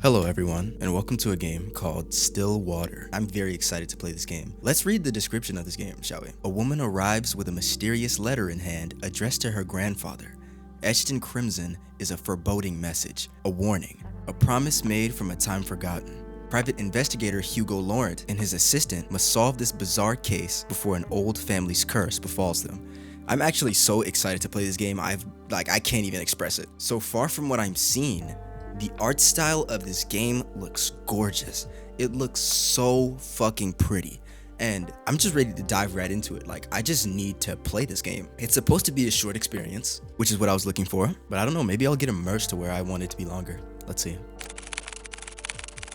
Hello everyone, and welcome to a game called Stillwater. I'm very excited to play this game. Let's read the description of this game, shall we? A woman arrives with a mysterious letter in hand addressed to her grandfather. Etched in crimson is a foreboding message, a warning, a promise made from a time forgotten. Private investigator Hugo Laurent and his assistant must solve this bizarre case before an old family's curse befalls them. I'm actually so excited to play this game, I can't even express it. So far from what I'm seeing, the art style of this game looks gorgeous. It looks so fucking pretty. And I'm just ready to dive right into it. I just need to play this game. It's supposed to be a short experience, which is what I was looking for. But I don't know, maybe I'll get immersed to where I want it to be longer. Let's see.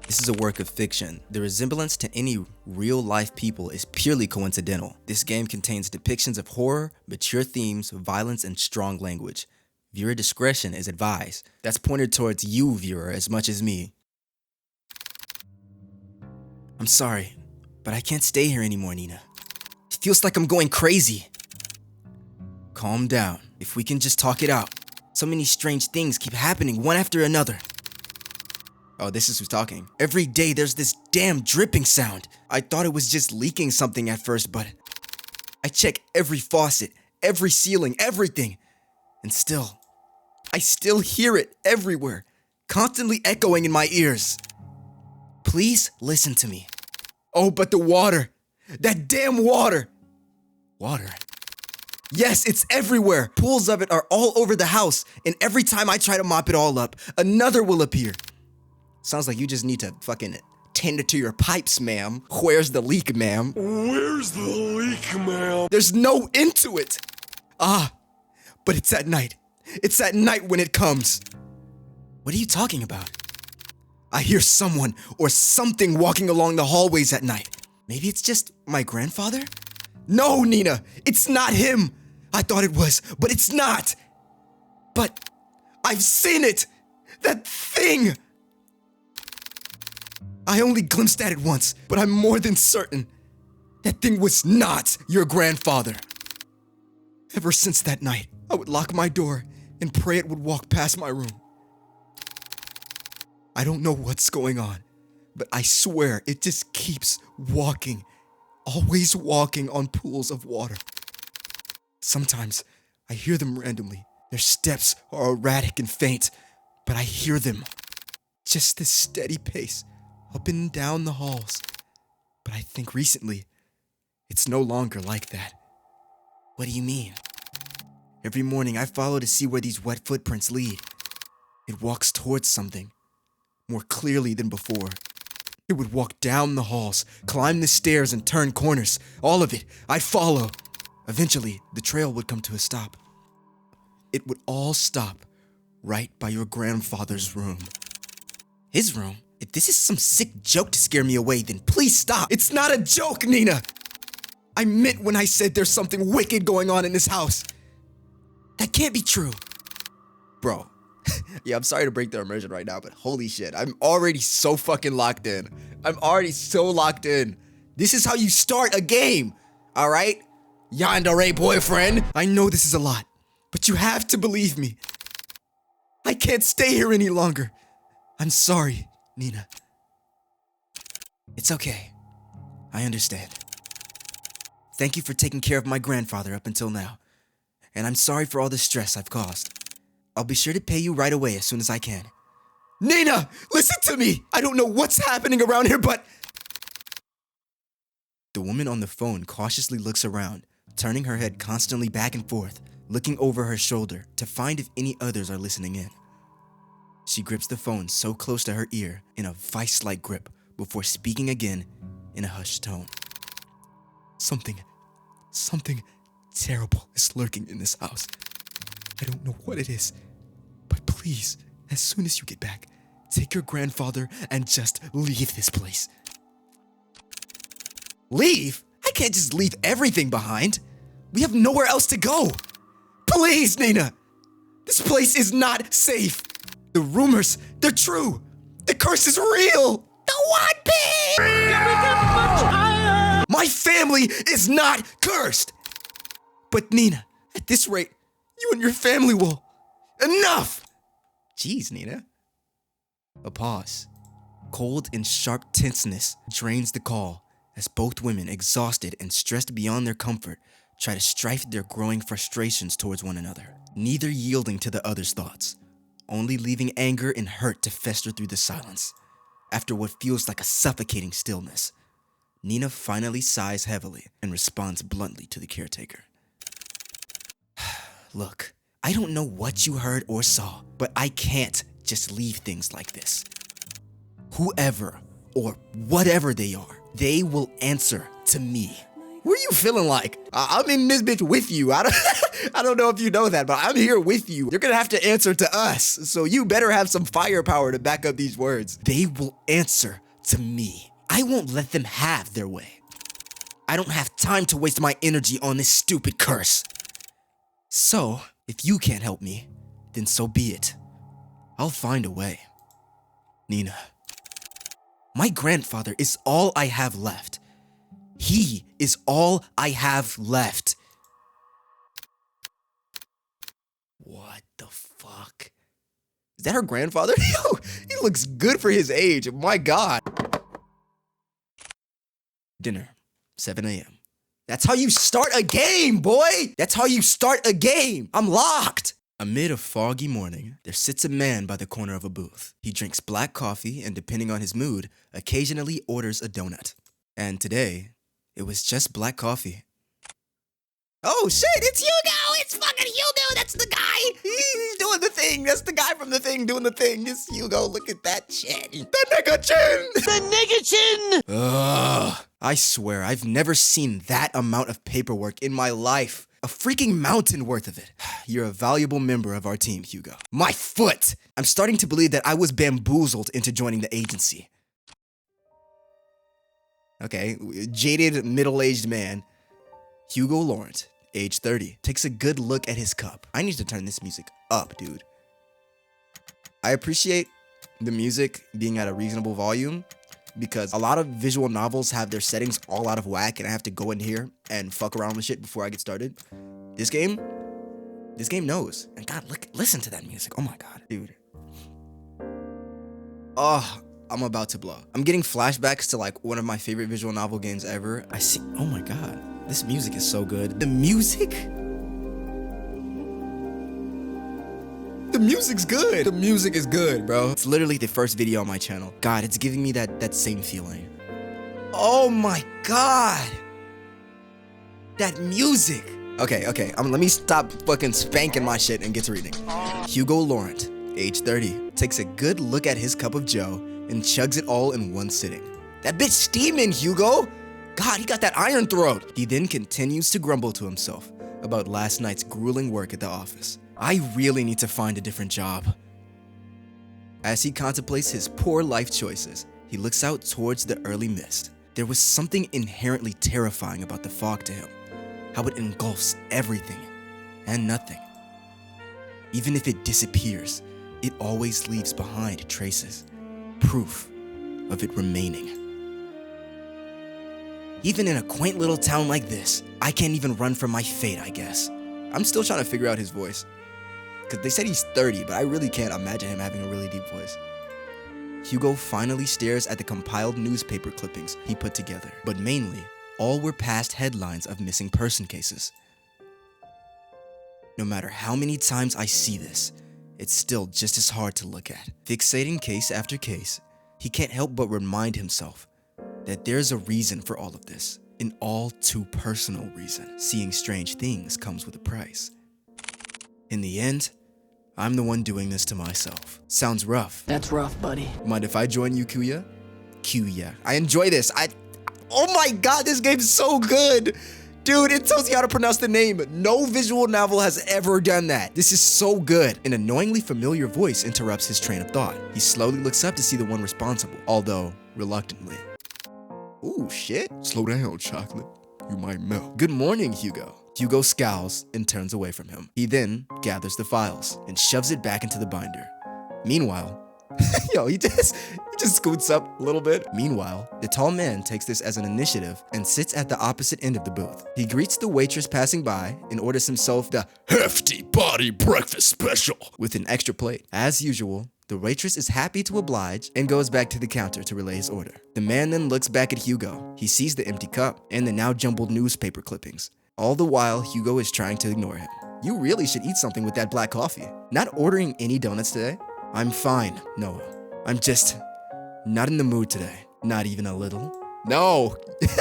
This is a work of fiction. The resemblance to any real-life people is purely coincidental. This game contains depictions of horror, mature themes, violence, and strong language. Viewer discretion is advised. That's pointed towards you, viewer, as much as me. I'm sorry, but I can't stay here anymore, Nina. It feels like I'm going crazy. Calm down. If we can just talk it out. So many strange things keep happening one after another. Oh, this is who's talking. Every day there's this damn dripping sound. I thought it was just leaking something at first, but I check every faucet, every ceiling, everything. And still, I still hear it everywhere, constantly echoing in my ears. Please listen to me. Oh, but the water. That damn water. Water? Yes, it's everywhere. Pools of it are all over the house, and every time I try to mop it all up, another will appear. Sounds like you just need to fucking tend to your pipes, ma'am. Where's the leak, ma'am? Where's the leak, ma'am? There's no end to it. But it's at night. It's at night when it comes. What are you talking about? I hear someone or something walking along the hallways at night. Maybe it's just my grandfather? No, Nina, it's not him. I thought it was, but it's not. But I've seen it. That thing. I only glimpsed at it once, but I'm more than certain that thing was not your grandfather. Ever since that night, I would lock my door and pray it would walk past my room. I don't know what's going on, but I swear it just keeps walking, always walking on pools of water. Sometimes I hear them randomly. Their steps are erratic and faint, but I hear them. Just this steady pace, up and down the halls. But I think recently, it's no longer like that. What do you mean? Every morning I follow to see where these wet footprints lead. It walks towards something, more clearly than before. It would walk down the halls, climb the stairs, and turn corners. All of it, I'd follow. Eventually, the trail would come to a stop. It would all stop right by your grandfather's room. His room? If this is some sick joke to scare me away, then please stop. It's not a joke, Nina. I meant when I said there's something wicked going on in this house. That can't be true. Bro. Yeah, I'm sorry to break the immersion right now, but holy shit, I'm already so fucking locked in. I'm already so locked in. This is how you start a game, all right? Yandere boyfriend. I know this is a lot, but you have to believe me. I can't stay here any longer. I'm sorry, Nina. It's okay. I understand. Thank you for taking care of my grandfather up until now. And I'm sorry for all the stress I've caused. I'll be sure to pay you right away as soon as I can. Nina, listen to me! I don't know what's happening around here, but... The woman on the phone cautiously looks around, turning her head constantly back and forth, looking over her shoulder to find if any others are listening in. She grips the phone so close to her ear in a vice-like grip before speaking again in a hushed tone. Something terrible is lurking in this house. I don't know what it is, but please, as soon as you get back, take your grandfather and just leave this place. Leave? I can't just leave everything behind. We have nowhere else to go. Please, Nina. This place is not safe. The rumors, they're true. The curse is real. The One Piece! My family is not cursed. But Nina, at this rate, you and your family will... Enough! Jeez, Nina. A pause. Cold and sharp tenseness drains the call as both women, exhausted and stressed beyond their comfort, try to strife their growing frustrations towards one another, neither yielding to the other's thoughts, only leaving anger and hurt to fester through the silence. After what feels like a suffocating stillness, Nina finally sighs heavily and responds bluntly to the caretaker. Look, I don't know what you heard or saw, but I can't just leave things like this. Whoever or whatever they are, they will answer to me. What are you feeling like? I'm in this bitch with you. I don't know if you know that, but I'm here with you. You're gonna have to answer to us, so you better have some firepower to back up these words. They will answer to me. I won't let them have their way. I don't have time to waste my energy on this stupid curse. So, if you can't help me, then so be it. I'll find a way. Nina. My grandfather is all I have left. He is all I have left. What the fuck? Is that her grandfather? Yo, he looks good for his age. My God. Dinner, 7 a.m. That's how you start a game, boy! That's how you start a game! I'm locked! Amid a foggy morning, there sits a man by the corner of a booth. He drinks black coffee and, depending on his mood, occasionally orders a donut. And today, it was just black coffee. Oh shit, it's Hugo! It's fucking Hugo! That's the guy! He's doing the thing! That's the guy from the thing doing the thing! It's Hugo, look at that chin! The nigga chin! The nigga chin! Ugh. I swear, I've never seen that amount of paperwork in my life. A freaking mountain worth of it. You're a valuable member of our team, Hugo. My foot! I'm starting to believe that I was bamboozled into joining the agency. Okay, jaded, middle-aged man, Hugo Lawrence, age 30, takes a good look at his cup. I need to turn this music up, dude. I appreciate the music being at a reasonable volume because a lot of visual novels have their settings all out of whack and I have to go in here and fuck around with shit before I get started. This game knows. And God, listen to that music. Oh my God, dude. Oh, I'm about to blow. I'm getting flashbacks to like one of my favorite visual novel games ever. Oh my God, this music is so good. The music's good. The music is good, bro. It's literally the first video on my channel. God, it's giving me that same feeling. Oh my God. That music. Okay. Let me stop fucking spanking my shit and get to reading. Hugo Laurent, age 30, takes a good look at his cup of joe and chugs it all in one sitting. That bitch steaming, Hugo. God, he got that iron throat. He then continues to grumble to himself about last night's grueling work at the office. I really need to find a different job. As he contemplates his poor life choices, he looks out towards the early mist. There was something inherently terrifying about the fog to him, how it engulfs everything and nothing. Even if it disappears, it always leaves behind traces, proof of it remaining. Even in a quaint little town like this, I can't even run from my fate, I guess. I'm still trying to figure out his voice. Because they said he's 30, but I really can't imagine him having a really deep voice. Hugo finally stares at the compiled newspaper clippings he put together, but mainly, all were past headlines of missing person cases. No matter how many times I see this, it's still just as hard to look at. Fixating case after case, he can't help but remind himself that there's a reason for all of this, an all too personal reason. Seeing strange things comes with a price. In the end, I'm the one doing this to myself. Sounds rough. That's rough, buddy. Mind if I join you, Kuya? Kuya. I enjoy this. Oh my God, this game's so good. Dude, it tells you how to pronounce the name. No visual novel has ever done that. This is so good. An annoyingly familiar voice interrupts his train of thought. He slowly looks up to see the one responsible, although reluctantly. Ooh, shit. Slow down, chocolate. You might melt. Good morning, Hugo. Hugo scowls and turns away from him. He then gathers the files and shoves it back into the binder. Meanwhile, he just scoots up a little bit. Meanwhile, the tall man takes this as an initiative and sits at the opposite end of the booth. He greets the waitress passing by and orders himself the hefty body breakfast special with an extra plate. As usual, The waitress is happy to oblige and goes back to the counter to relay his order. The man then looks back at Hugo. He sees the empty cup and the now jumbled newspaper clippings. All the while, Hugo is trying to ignore him. You really should eat something with that black coffee. Not ordering any donuts today? I'm fine, Noah. I'm just not in the mood today. Not even a little. No,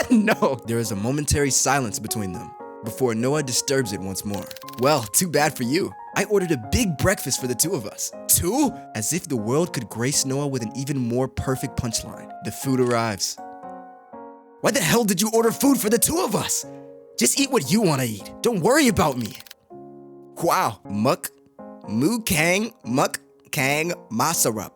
no. There is a momentary silence between them before Noah disturbs it once more. Well, too bad for you. I ordered a big breakfast for the two of us. Two? As if the world could grace Noah with an even more perfect punchline. The food arrives. Why the hell did you order food for the two of us? Just eat what you want to eat. Don't worry about me. Wow. Mu Kang Masarup.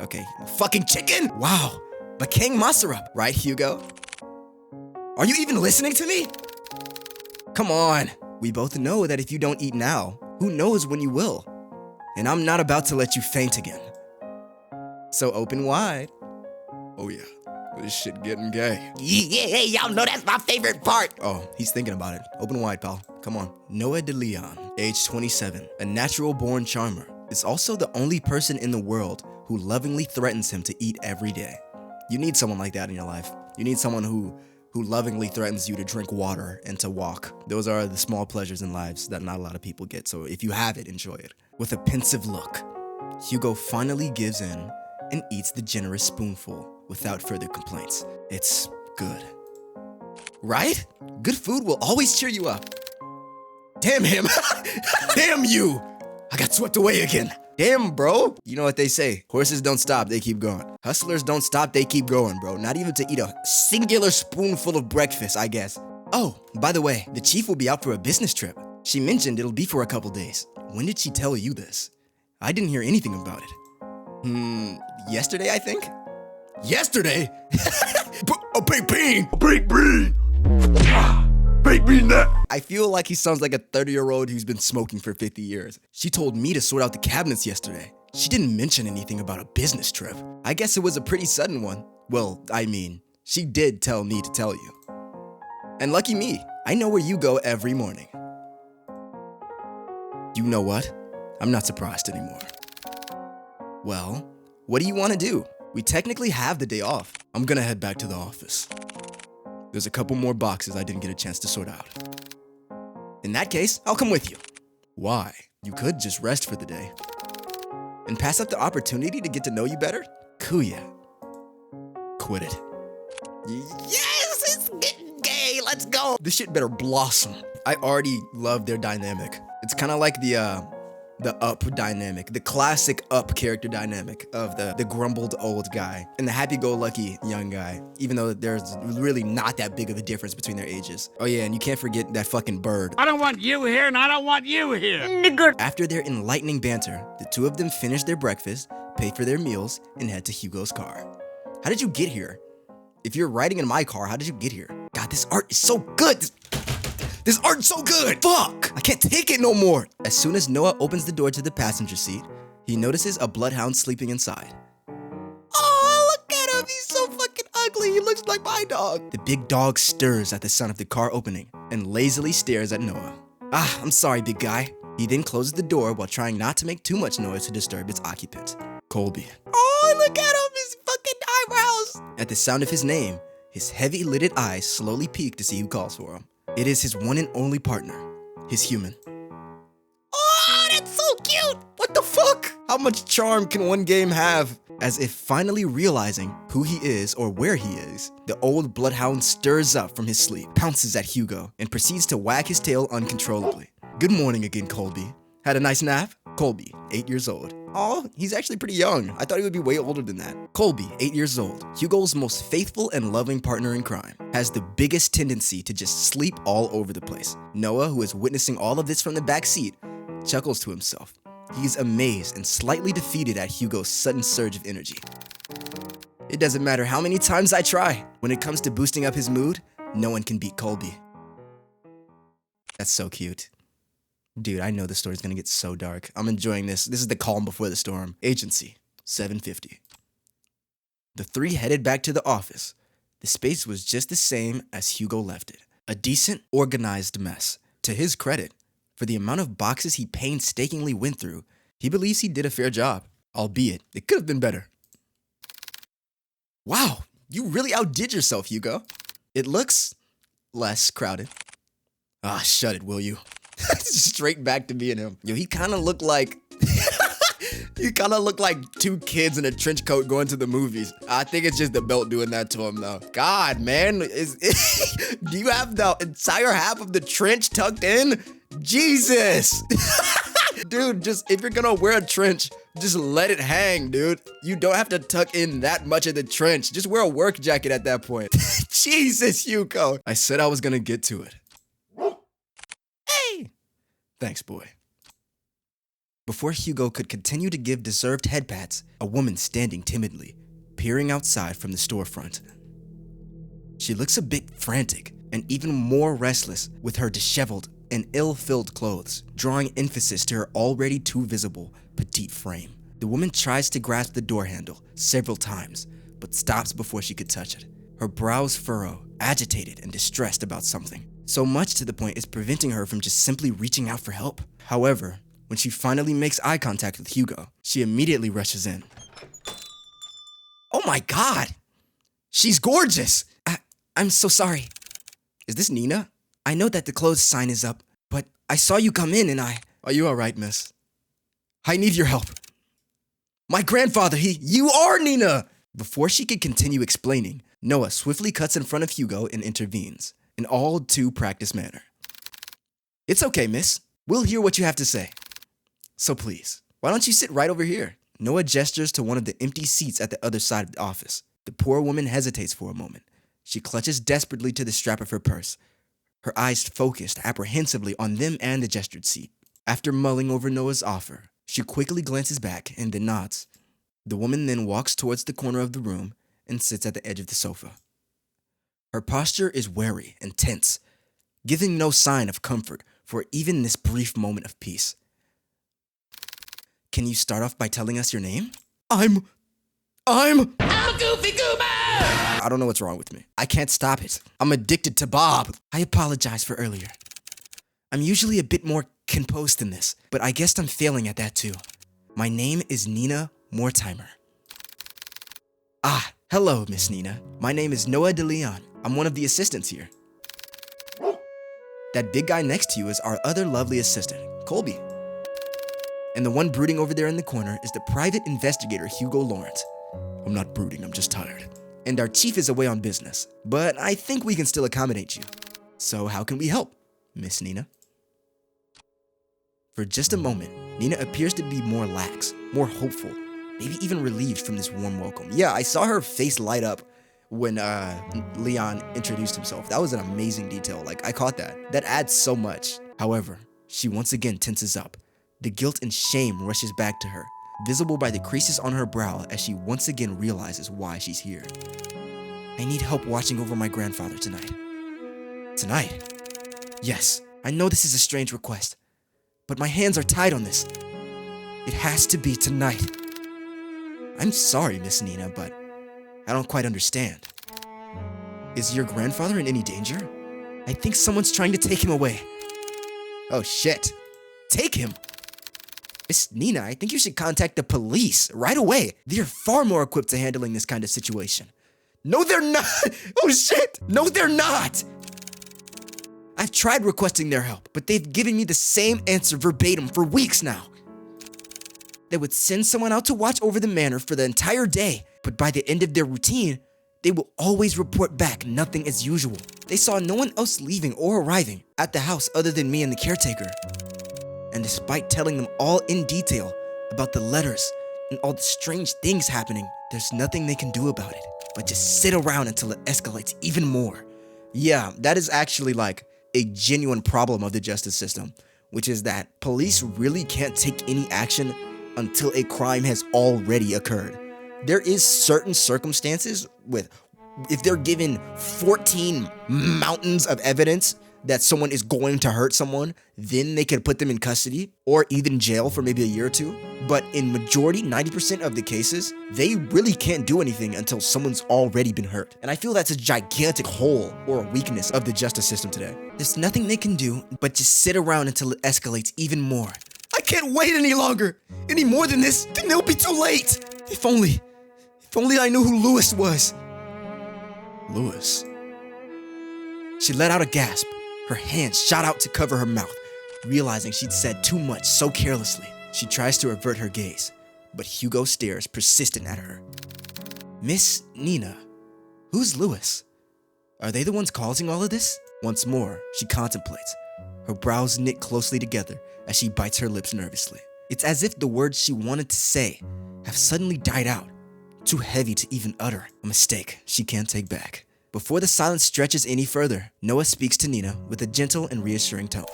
Okay. Fucking chicken? Wow. Makang Masarup. Right, Hugo? Are you even listening to me? Come on. We both know that if you don't eat now, who knows when you will. And I'm not about to let you faint again. So open wide. Oh yeah. This shit getting gay. Yeah, y'all know that's my favorite part. Oh, he's thinking about it. Open wide, pal. Come on. Noah de Leon, age 27, a natural-born charmer, is also the only person in the world who lovingly threatens him to eat every day. You need someone like that in your life. You need someone who lovingly threatens you to drink water and to walk. Those are the small pleasures in lives that not a lot of people get, so if you have it, enjoy it. With a pensive look, Hugo finally gives in and eats the generous spoonful without further complaints. It's good. Right? Good food will always cheer you up. Damn him. Damn you. I got swept away again. Damn, bro. You know what they say. Horses don't stop, they keep going. Hustlers don't stop, they keep going, bro. Not even to eat a singular spoonful of breakfast, I guess. Oh, by the way, the chief will be out for a business trip. She mentioned it'll be for a couple days. When did she tell you this? I didn't hear anything about it. Yesterday, I think? Yesterday? A baked bean! A baked bean! Baked bean that! I feel like he sounds like a 30-year-old who's been smoking for 50 years. She told me to sort out the cabinets yesterday. She didn't mention anything about a business trip. I guess it was a pretty sudden one. Well, I mean, she did tell me to tell you. And lucky me, I know where you go every morning. You know what? I'm not surprised anymore. Well, what do you want to do? We technically have the day off. I'm gonna head back to the office. There's a couple more boxes I didn't get a chance to sort out. In that case, I'll come with you. Why? You could just rest for the day. And pass up the opportunity to get to know you better? Kuya. Quit it. Yes, it's getting gay. Let's go. This shit better blossom. I already love their dynamic. It's kind of like the Up dynamic, the classic Up character dynamic of the grumbled old guy and the happy-go-lucky young guy, even though there's really not that big of a difference between their ages. Oh yeah, and you can't forget that fucking bird. I don't want you here, and I don't want you here. After their enlightening banter, the two of them finish their breakfast, pay for their meals, and head to Hugo's car. How did you get here? If you're riding in my car, how did you get here? God, this art is so good. This art's so good! Fuck! I can't take it no more! As soon as Noah opens the door to the passenger seat, he notices a bloodhound sleeping inside. Oh, look at him! He's so fucking ugly! He looks like my dog! The big dog stirs at the sound of the car opening and lazily stares at Noah. Ah, I'm sorry, big guy. He then closes the door while trying not to make too much noise to disturb its occupant, Colby. Oh, look at him! His fucking eyebrows! At the sound of his name, his heavy-lidded eyes slowly peek to see who calls for him. It is his one and only partner, his human. Oh, that's so cute! What the fuck? How much charm can one game have? As if finally realizing who he is or where he is, the old bloodhound stirs up from his sleep, pounces at Hugo, and proceeds to wag his tail uncontrollably. Good morning again, Colby. Had a nice nap? Colby, 8 years old. Oh, he's actually pretty young. I thought he would be way older than that. Colby, 8 years old, Hugo's most faithful and loving partner in crime, has the biggest tendency to just sleep all over the place. Noah, who is witnessing all of this from the back seat, chuckles to himself. He's amazed and slightly defeated at Hugo's sudden surge of energy. It doesn't matter how many times I try. When it comes to boosting up his mood, no one can beat Colby. That's so cute. Dude, I know the story's gonna get so dark. I'm enjoying this. This is the calm before the storm. Agency, 750. The three headed back to the office. The space was just the same as Hugo left it. A decent, organized mess. To his credit, For the amount of boxes he painstakingly went through, he believes he did a fair job, albeit it could have been better. Wow, you really outdid yourself, Hugo. It looks less crowded. Ah, shut it, will you? Straight back to being him. Yo, he kind of looked like... He kind of looked like two kids in a trench coat going to the movies. I think it's just the belt doing that to him, though. God, man. Do you have the entire half of the trench tucked in? Jesus. Dude, just if you're gonna wear a trench, just let it hang, dude. You don't have to tuck in that much of the trench. Just wear a work jacket at that point. Jesus, Hugo. I said I was gonna get to it. Hey. Thanks, boy. Before Hugo could continue to give deserved head pats, a woman standing timidly, peering outside from the storefront. She looks a bit frantic and even more restless with her disheveled and ill-filled clothes, drawing emphasis to her already too visible petite frame. The woman tries to grasp the door handle several times, but stops before she could touch it. Her brows furrow, agitated and distressed about something, so much to the point it's preventing her from just simply reaching out for help. However, when she finally makes eye contact with Hugo, she immediately rushes in. Oh my God! She's gorgeous! I'm so sorry. Is this Nina? I know that the clothes sign is up, but I saw you come in and Are you alright, miss? I need your help. My grandfather, You are Nina! Before she could continue explaining, Noah swiftly cuts in front of Hugo and intervenes, in all too practiced manner. It's okay, miss. We'll hear what you have to say. So please, why don't you sit right over here? Noah gestures to one of the empty seats at the other side of the office. The poor woman hesitates for a moment. She clutches desperately to the strap of her purse, her eyes focused apprehensively on them and the gestured seat. After mulling over Noah's offer, she quickly glances back and then nods. The woman then walks towards the corner of the room and sits at the edge of the sofa. Her posture is wary and tense, giving no sign of comfort for even this brief moment of peace. Can you start off by telling us your name? I'm a goofy goober! I don't know what's wrong with me. I can't stop it. I'm addicted to Bob. I apologize for earlier. I'm usually a bit more composed than this, but I guess I'm failing at that too. My name is Nina Mortimer. Hello, Miss Nina. My name is Noah DeLeon. I'm one of the assistants here. That big guy next to you is our other lovely assistant, Colby. And the one brooding over there in the corner is the private investigator, Hugo Lawrence. I'm not brooding, I'm just tired. And our chief is away on business, but I think we can still accommodate you. So how can we help, Miss Nina? For just a moment, Nina appears to be more lax, more hopeful, maybe even relieved from this warm welcome. Yeah, I saw her face light up when Leon introduced himself. That was an amazing detail. Like, I caught that. That adds so much. However, she once again tenses up. The guilt and shame rushes back to her, visible by the creases on her brow as she once again realizes why she's here. I need help watching over my grandfather tonight. Tonight? Yes, I know this is a strange request, but my hands are tied on this. It has to be tonight. I'm sorry, Miss Nina, but I don't quite understand. Is your grandfather in any danger? I think someone's trying to take him away. Oh shit. Take him? Miss Nina, I think you should contact the police right away. They're far more equipped to handling this kind of situation. No, they're not. Oh shit. No, they're not. I've tried requesting their help, but they've given me the same answer verbatim for weeks now. They would send someone out to watch over the manor for the entire day, but by the end of their routine, they will always report back nothing as usual. They saw no one else leaving or arriving at the house other than me and the caretaker. And despite telling them all in detail about the letters and all the strange things happening, there's nothing they can do about it, but just sit around until it escalates even more. Yeah, that is actually like a genuine problem of the justice system, which is that police really can't take any action until a crime has already occurred. There is certain circumstances with, if they're given 14 mountains of evidence, that someone is going to hurt someone, then they could put them in custody or even jail for maybe a year or two. But in majority, 90% of the cases, they really can't do anything until someone's already been hurt. And I feel that's a gigantic hole or a weakness of the justice system today. There's nothing they can do but just sit around until it escalates even more. I can't wait any longer. Any more than this, then it'll be too late. If only I knew who Lewis was. Lewis? She let out a gasp. Her hand shot out to cover her mouth, realizing she'd said too much so carelessly. She tries to avert her gaze, but Hugo stares persistent at her. Miss Nina, who's Lewis? Are they the ones causing all of this? Once more, she contemplates, her brows knit closely together as she bites her lips nervously. It's as if the words she wanted to say have suddenly died out, too heavy to even utter. A mistake she can't take back. Before the silence stretches any further, Noah speaks to Nina with a gentle and reassuring tone.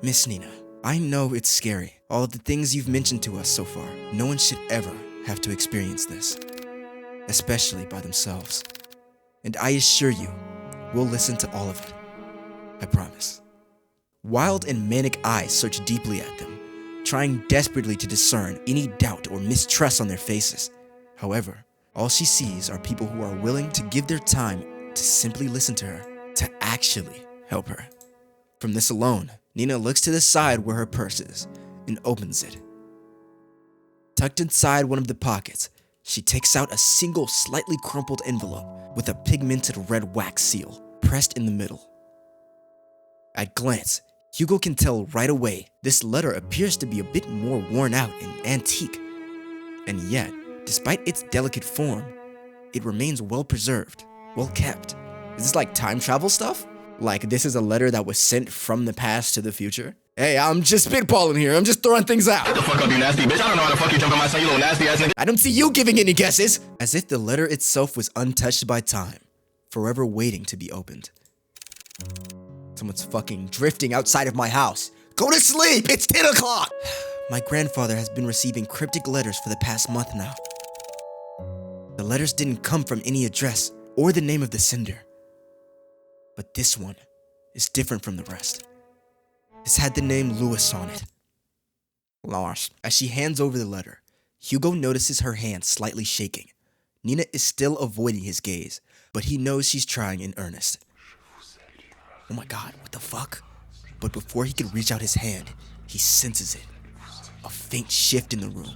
Miss Nina, I know it's scary, all of the things you've mentioned to us so far. No one should ever have to experience this, especially by themselves. And I assure you, we'll listen to all of it. I promise. Wild and manic eyes search deeply at them, trying desperately to discern any doubt or mistrust on their faces. However, all she sees are people who are willing to give their time to simply listen to her, to actually help her. From this alone, Nina looks to the side where her purse is and opens it. Tucked inside one of the pockets, she takes out a single slightly crumpled envelope with a pigmented red wax seal pressed in the middle. At glance, Hugo can tell right away this letter appears to be a bit more worn out and antique. And yet, despite its delicate form, it remains well preserved, well kept. Is this like time travel stuff? Like this is a letter that was sent from the past to the future? Hey, I'm just spitballing here. I'm just throwing things out. Get the fuck up, you nasty bitch. I don't know how the fuck you jump on my son, you little nasty ass nigga. I don't see you giving any guesses. As if the letter itself was untouched by time, forever waiting to be opened. Someone's fucking drifting outside of my house. Go to sleep, it's 10 o'clock. My grandfather has been receiving cryptic letters for the past month now. The letters didn't come from any address or the name of the sender. But this one is different from the rest. This had the name Lewis on it. Lars. As she hands over the letter, Hugo notices her hand slightly shaking. Nina is still avoiding his gaze, but he knows she's trying in earnest. Oh my god, what the fuck? But before he can reach out his hand, he senses it. A faint shift in the room,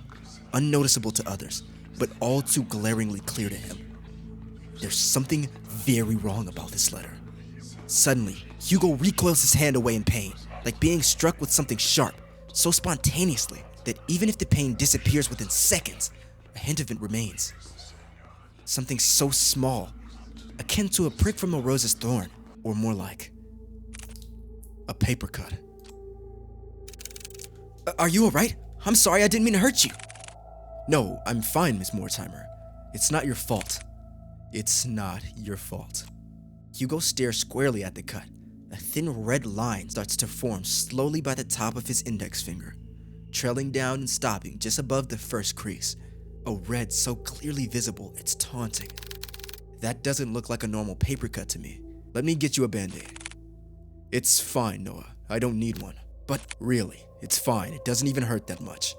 unnoticeable to others, but all too glaringly clear to him. There's something very wrong about this letter. Suddenly, Hugo recoils his hand away in pain, like being struck with something sharp, so spontaneously that even if the pain disappears within seconds, a hint of it remains. Something so small, akin to a prick from a rose's thorn, or more like a paper cut. Are you alright? I'm sorry, I didn't mean to hurt you. No, I'm fine, Miss Mortimer. It's not your fault. It's not your fault. Hugo stares squarely at the cut. A thin red line starts to form slowly by the top of his index finger, trailing down and stopping just above the first crease. A red so clearly visible, it's taunting. That doesn't look like a normal paper cut to me. Let me get you a band-aid. It's fine, Noah. I don't need one. But really, it's fine. It doesn't even hurt that much.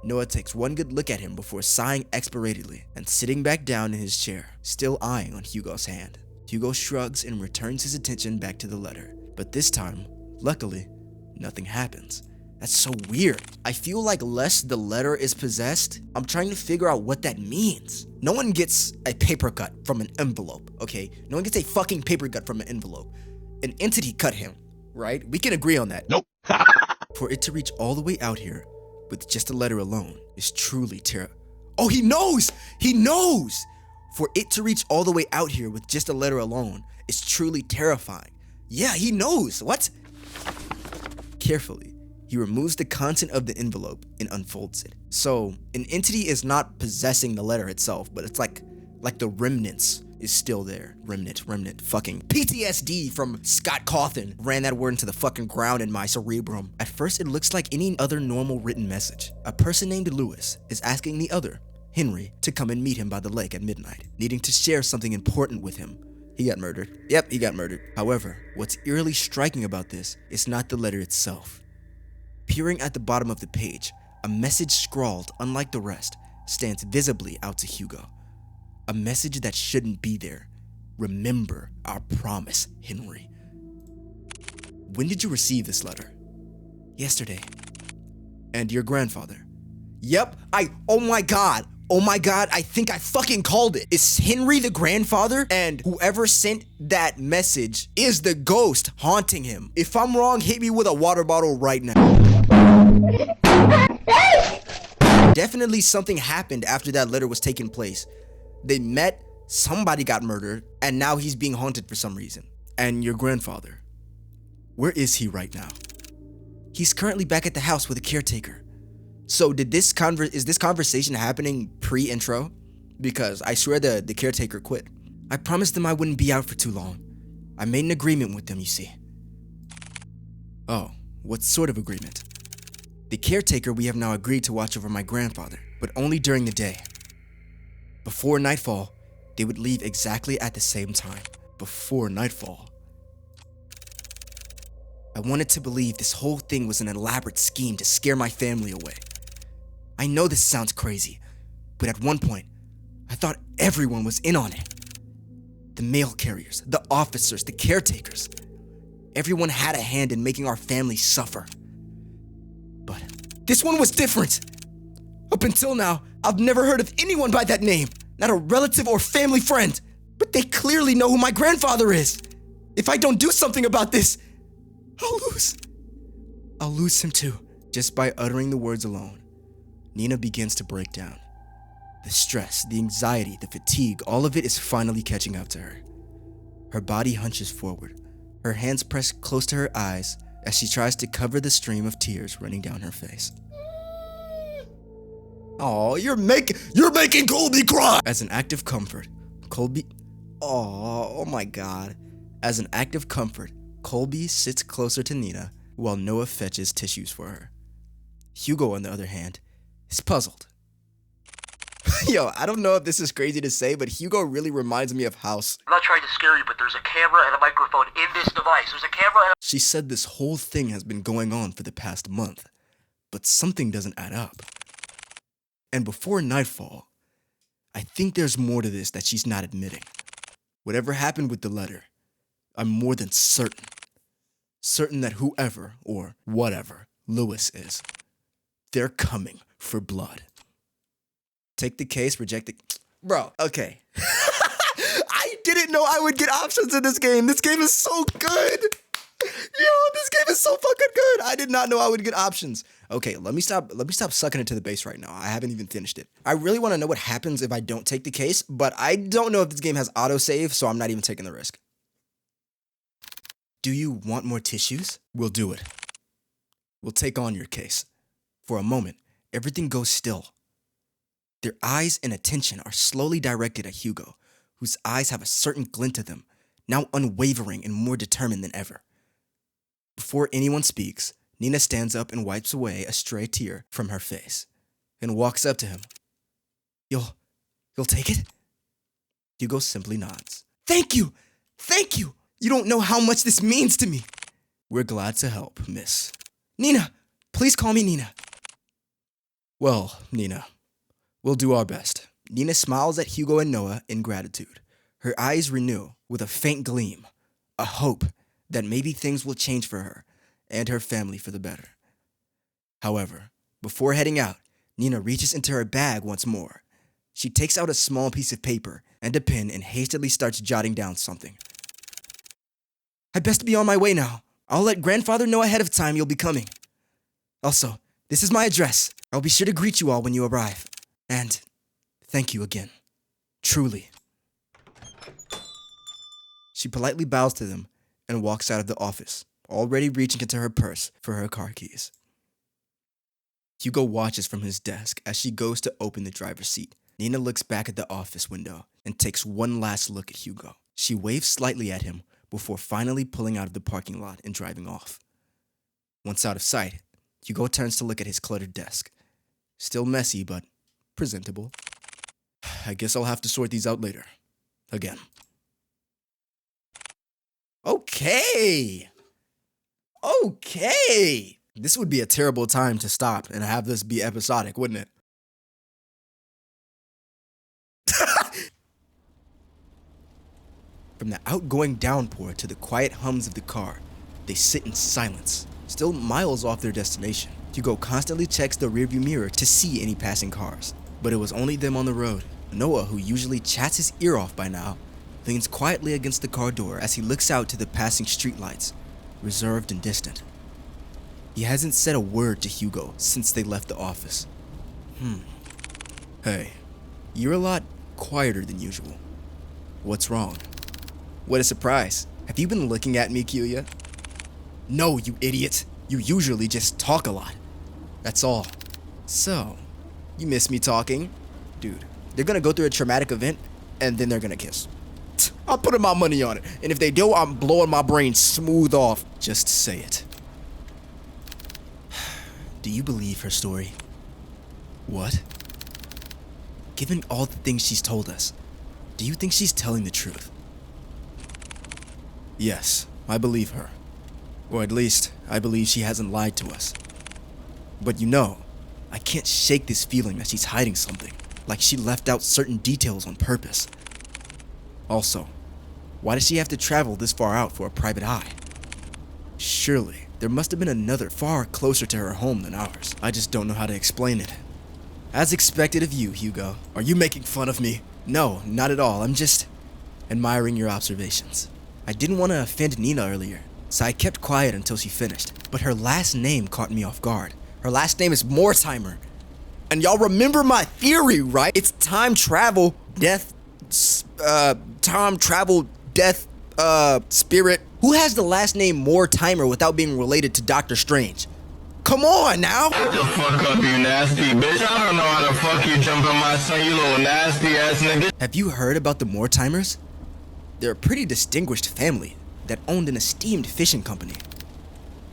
Noah takes one good look at him before sighing expiratedly and sitting back down in his chair, still eyeing on Hugo's hand. Hugo shrugs and returns his attention back to the letter. But this time, luckily, nothing happens. That's so weird. I feel like lest the letter is possessed, I'm trying to figure out what that means. No one gets a paper cut from an envelope, okay? No one gets a fucking paper cut from an envelope. An entity cut him, right? We can agree on that. Nope. For it to reach all the way out here with just a letter alone is truly Oh, he knows! He knows! For it to reach all the way out here with just a letter alone is truly terrifying. Yeah, he knows. What? Carefully, he removes the content of the envelope and unfolds it. So, an entity is not possessing the letter itself, but it's like the remnants is still there. Remnant, fucking PTSD from Scott Cawthon ran that word into the fucking ground in my cerebrum. At first, it looks like any other normal written message. A person named Lewis is asking the other, Henry, to come and meet him by the lake at midnight, needing to share something important with him, He got murdered. Yep, he got murdered. However, what's eerily striking about this is not the letter itself. Peering at the bottom of the page, a message scrawled, unlike the rest, stands visibly out to Hugo. A message that shouldn't be there. Remember our promise, Henry. When did you receive this letter? Yesterday. And your grandfather? Yep, oh my god, I think I fucking called it. Is Henry the grandfather? And whoever sent that message is the ghost haunting him. If I'm wrong, hit me with a water bottle right now. Definitely something happened after that letter was taking place. They met, somebody got murdered, and now he's being haunted for some reason. And your grandfather, where is he right now? He's currently back at the house with a caretaker. So is this conversation happening pre-intro? Because I swear the caretaker quit. I promised them I wouldn't be out for too long. I made an agreement with them, you see. Oh, what sort of agreement? The caretaker, we have now agreed to watch over my grandfather, but only during the day. Before nightfall, they would leave exactly at the same time. Before nightfall. I wanted to believe this whole thing was an elaborate scheme to scare my family away. I know this sounds crazy, but at one point, I thought everyone was in on it. The mail carriers, the officers, the caretakers. Everyone had a hand in making our family suffer. But this one was different. Up until now, I've never heard of anyone by that name. Not a relative or family friend. But they clearly know who my grandfather is. If I don't do something about this, I'll lose him too. Just by uttering the words alone, Nina begins to break down. The stress, the anxiety, the fatigue, all of it is finally catching up to her. Her body hunches forward, her hands pressed close to her eyes as she tries to cover the stream of tears running down her face. Oh, you're making Colby cry! As an act of comfort, oh my god. As an act of comfort, Colby sits closer to Nina while Noah fetches tissues for her. Hugo, on the other hand, is puzzled. Yo, I don't know if this is crazy to say, but Hugo really reminds me of House. I'm not trying to scare you, but there's a camera and a microphone in this device. There's a camera and She said this whole thing has been going on for the past month, but something doesn't add up. And before nightfall, I think there's more to this that she's not admitting. Whatever happened with the letter, I'm more than certain that whoever or whatever Lewis is, they're coming for blood. Take the case, reject the... Bro, okay. I didn't know I would get options in this game. This game is so good. Yo, this game is so fucking good. I did not know I would get options. Okay, let me stop sucking it to the base right now. I haven't even finished it. I really want to know what happens if I don't take the case, but I don't know if this game has autosave, so I'm not even taking the risk. Do you want more tissues? We'll do it. We'll take on your case. For a moment, everything goes still. Their eyes and attention are slowly directed at Hugo, whose eyes have a certain glint to them, now unwavering and more determined than ever. Before anyone speaks, Nina stands up and wipes away a stray tear from her face and walks up to him. You'll take it? Hugo simply nods. Thank you! Thank you! You don't know how much this means to me. We're glad to help, miss. Nina! Please call me Nina. Well, Nina, we'll do our best. Nina smiles at Hugo and Noah in gratitude. Her eyes renew with a faint gleam, a hope that maybe things will change for her and her family for the better. However, before heading out, Nina reaches into her bag once more. She takes out a small piece of paper and a pen and hastily starts jotting down something. I'd best be on my way now. I'll let grandfather know ahead of time you'll be coming. Also, this is my address. I'll be sure to greet you all when you arrive. And thank you again. Truly. She politely bows to them and walks out of the office, already reaching into her purse for her car keys. Hugo watches from his desk as she goes to open the driver's seat. Nina looks back at the office window and takes one last look at Hugo. She waves slightly at him before finally pulling out of the parking lot and driving off. Once out of sight, Hugo turns to look at his cluttered desk. Still messy, but presentable. I guess I'll have to sort these out later. Again. Okay. Okay. This would be a terrible time to stop and have this be episodic, wouldn't it? From the outgoing downpour to the quiet hums of the car, they sit in silence, still miles off their destination. Hugo constantly checks the rearview mirror to see any passing cars, but it was only them on the road. Noah, who usually chats his ear off by now, leans quietly against the car door as he looks out to the passing streetlights, reserved and distant. He hasn't said a word to Hugo since they left the office. Hey, you're a lot quieter than usual. What's wrong? What a surprise. Have you been looking at me, Kyuya? No, you idiot. You usually just talk a lot. That's all. So, you miss me talking? Dude, they're gonna go through a traumatic event, and then they're gonna kiss. I'm putting my money on it, and if they do, I'm blowing my brain smooth off. Just say it. Do you believe her story? What? Given all the things she's told us, do you think she's telling the truth? Yes, I believe her. Or at least, I believe she hasn't lied to us. But you know, I can't shake this feeling that she's hiding something, like she left out certain details on purpose. Also, why does she have to travel this far out for a private eye? Surely, there must have been another far closer to her home than ours. I just don't know how to explain it. As expected of you, Hugo. Are you making fun of me? No, not at all. I'm just admiring your observations. I didn't want to offend Nina earlier, so I kept quiet until she finished. But her last name caught me off guard. Her last name is Mortimer. And y'all remember my theory, right? It's time travel, death, spirit. Who has the last name Mortimer without being related to Doctor Strange? Come on now! Shut the fuck up, you nasty bitch. I don't know how the fuck you jump on my son, you little nasty ass nigga. Have you heard about the Mortimers? They're a pretty distinguished family that owned an esteemed fishing company.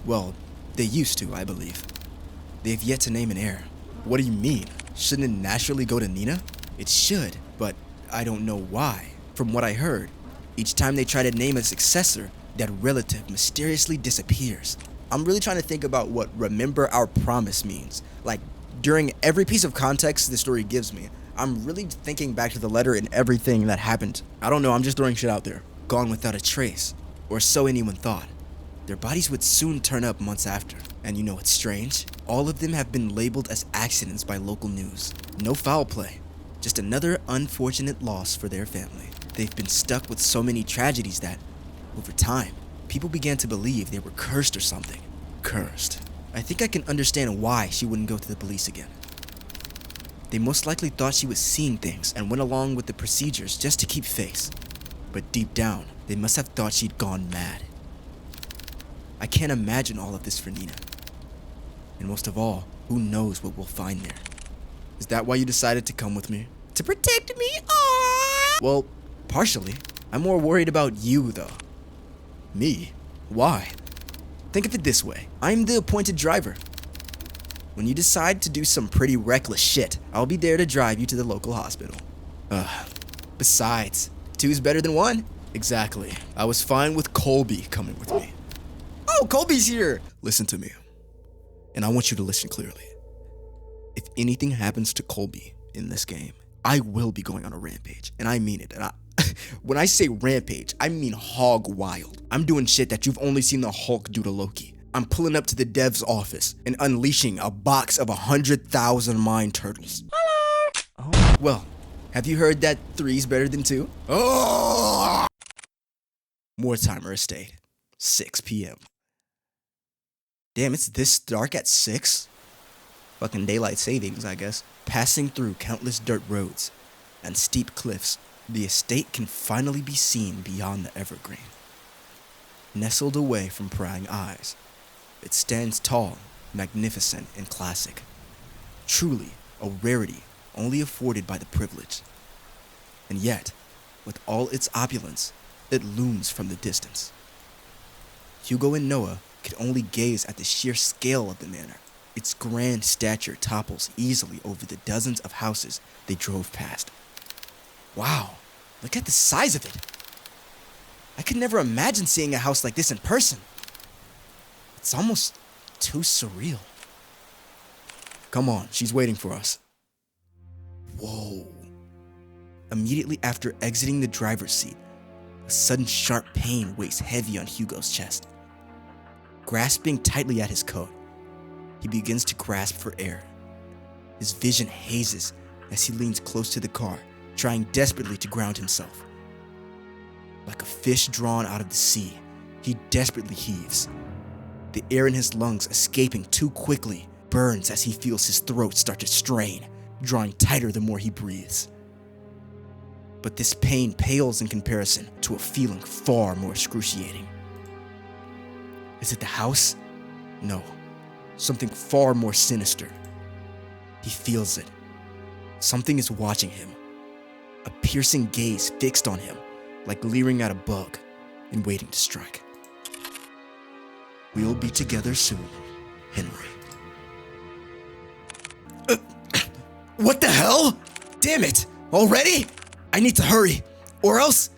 Well, they used to, I believe. They've yet to name an heir. What do you mean? Shouldn't it naturally go to Nina? It should, but I don't know why. From what I heard, each time they try to name a successor, that relative mysteriously disappears. I'm really trying to think about what remember our promise means. Like, during every piece of context the story gives me, I'm really thinking back to the letter and everything that happened. I don't know, I'm just throwing shit out there. Gone without a trace, or so anyone thought. Their bodies would soon turn up months after. And you know what's strange? All of them have been labeled as accidents by local news. No foul play, just another unfortunate loss for their family. They've been stuck with so many tragedies that, over time, people began to believe they were cursed or something. Cursed. I think I can understand why she wouldn't go to the police again. They most likely thought she was seeing things and went along with the procedures just to keep face. But deep down, they must have thought she'd gone mad. I can't imagine all of this for Nina. And most of all, who knows what we'll find there. Is that why you decided to come with me? To protect me? Aww! Well, partially. I'm more worried about you, though. Me? Why? Think of it this way. I'm the appointed driver. When you decide to do some pretty reckless shit, I'll be there to drive you to the local hospital. Besides, 2's better than 1. Exactly. I was fine with Colby coming with me. Oh, Colby's here! Listen to me. And I want you to listen clearly. If anything happens to Colby in this game, I will be going on a rampage. And I mean it. And when I say rampage, I mean hog wild. I'm doing shit that you've only seen the Hulk do to Loki. I'm pulling up to the dev's office and unleashing a box of 100,000 mine turtles. Hello! Oh. Well, have you heard that 3's better than 2? Oh! Mortimer Estate, 6 p.m. Damn, it's this dark at 6? Fucking daylight savings, I guess. Passing through countless dirt roads and steep cliffs, the estate can finally be seen beyond the evergreen. Nestled away from prying eyes, it stands tall, magnificent, and classic. Truly a rarity only afforded by the privileged. And yet, with all its opulence, it looms from the distance. Hugo and Noah could only gaze at the sheer scale of the manor. Its grand stature topples easily over the dozens of houses they drove past. Wow, look at the size of it. I could never imagine seeing a house like this in person. It's almost too surreal. Come on, she's waiting for us. Whoa. Immediately after exiting the driver's seat, a sudden sharp pain weighs heavy on Hugo's chest. Grasping tightly at his coat, he begins to grasp for air. His vision hazes as he leans close to the car, trying desperately to ground himself. Like a fish drawn out of the sea, he desperately heaves. The air in his lungs escaping too quickly burns as he feels his throat start to strain, drawing tighter the more he breathes. But this pain pales in comparison to a feeling far more excruciating. Is it the house? No, something far more sinister. He feels it. Something is watching him. A piercing gaze fixed on him, like leering at a bug and waiting to strike. We'll be together soon, Henry. What the hell? Damn it! Already? I need to hurry, or else...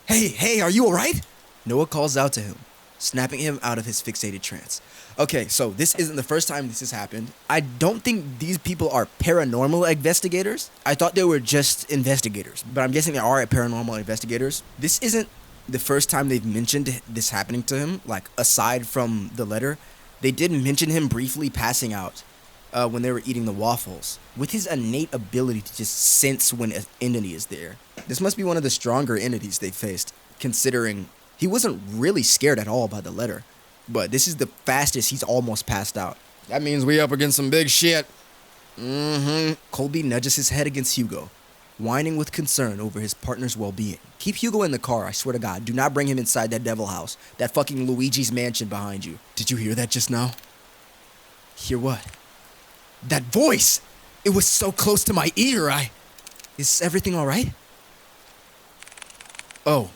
Hey, are you alright? Noah calls out to him, snapping him out of his fixated trance. Okay, so this isn't the first time this has happened. I don't think these people are paranormal investigators. I thought they were just investigators, but I'm guessing they are paranormal investigators. This isn't the first time they've mentioned this happening to him, like aside from the letter. They did mention him briefly passing out when they were eating the waffles, with his innate ability to just sense when an entity is there. This must be one of the stronger entities they faced, considering he wasn't really scared at all by the letter. But this is the fastest he's almost passed out. That means we up against some big shit. Colby nudges his head against Hugo, whining with concern over his partner's well-being. Keep Hugo in the car, I swear to God. Do not bring him inside that devil house, that fucking Luigi's mansion behind you. Did you hear that just now? Hear what? That voice! It was so close to my ear, Is everything alright? Oh,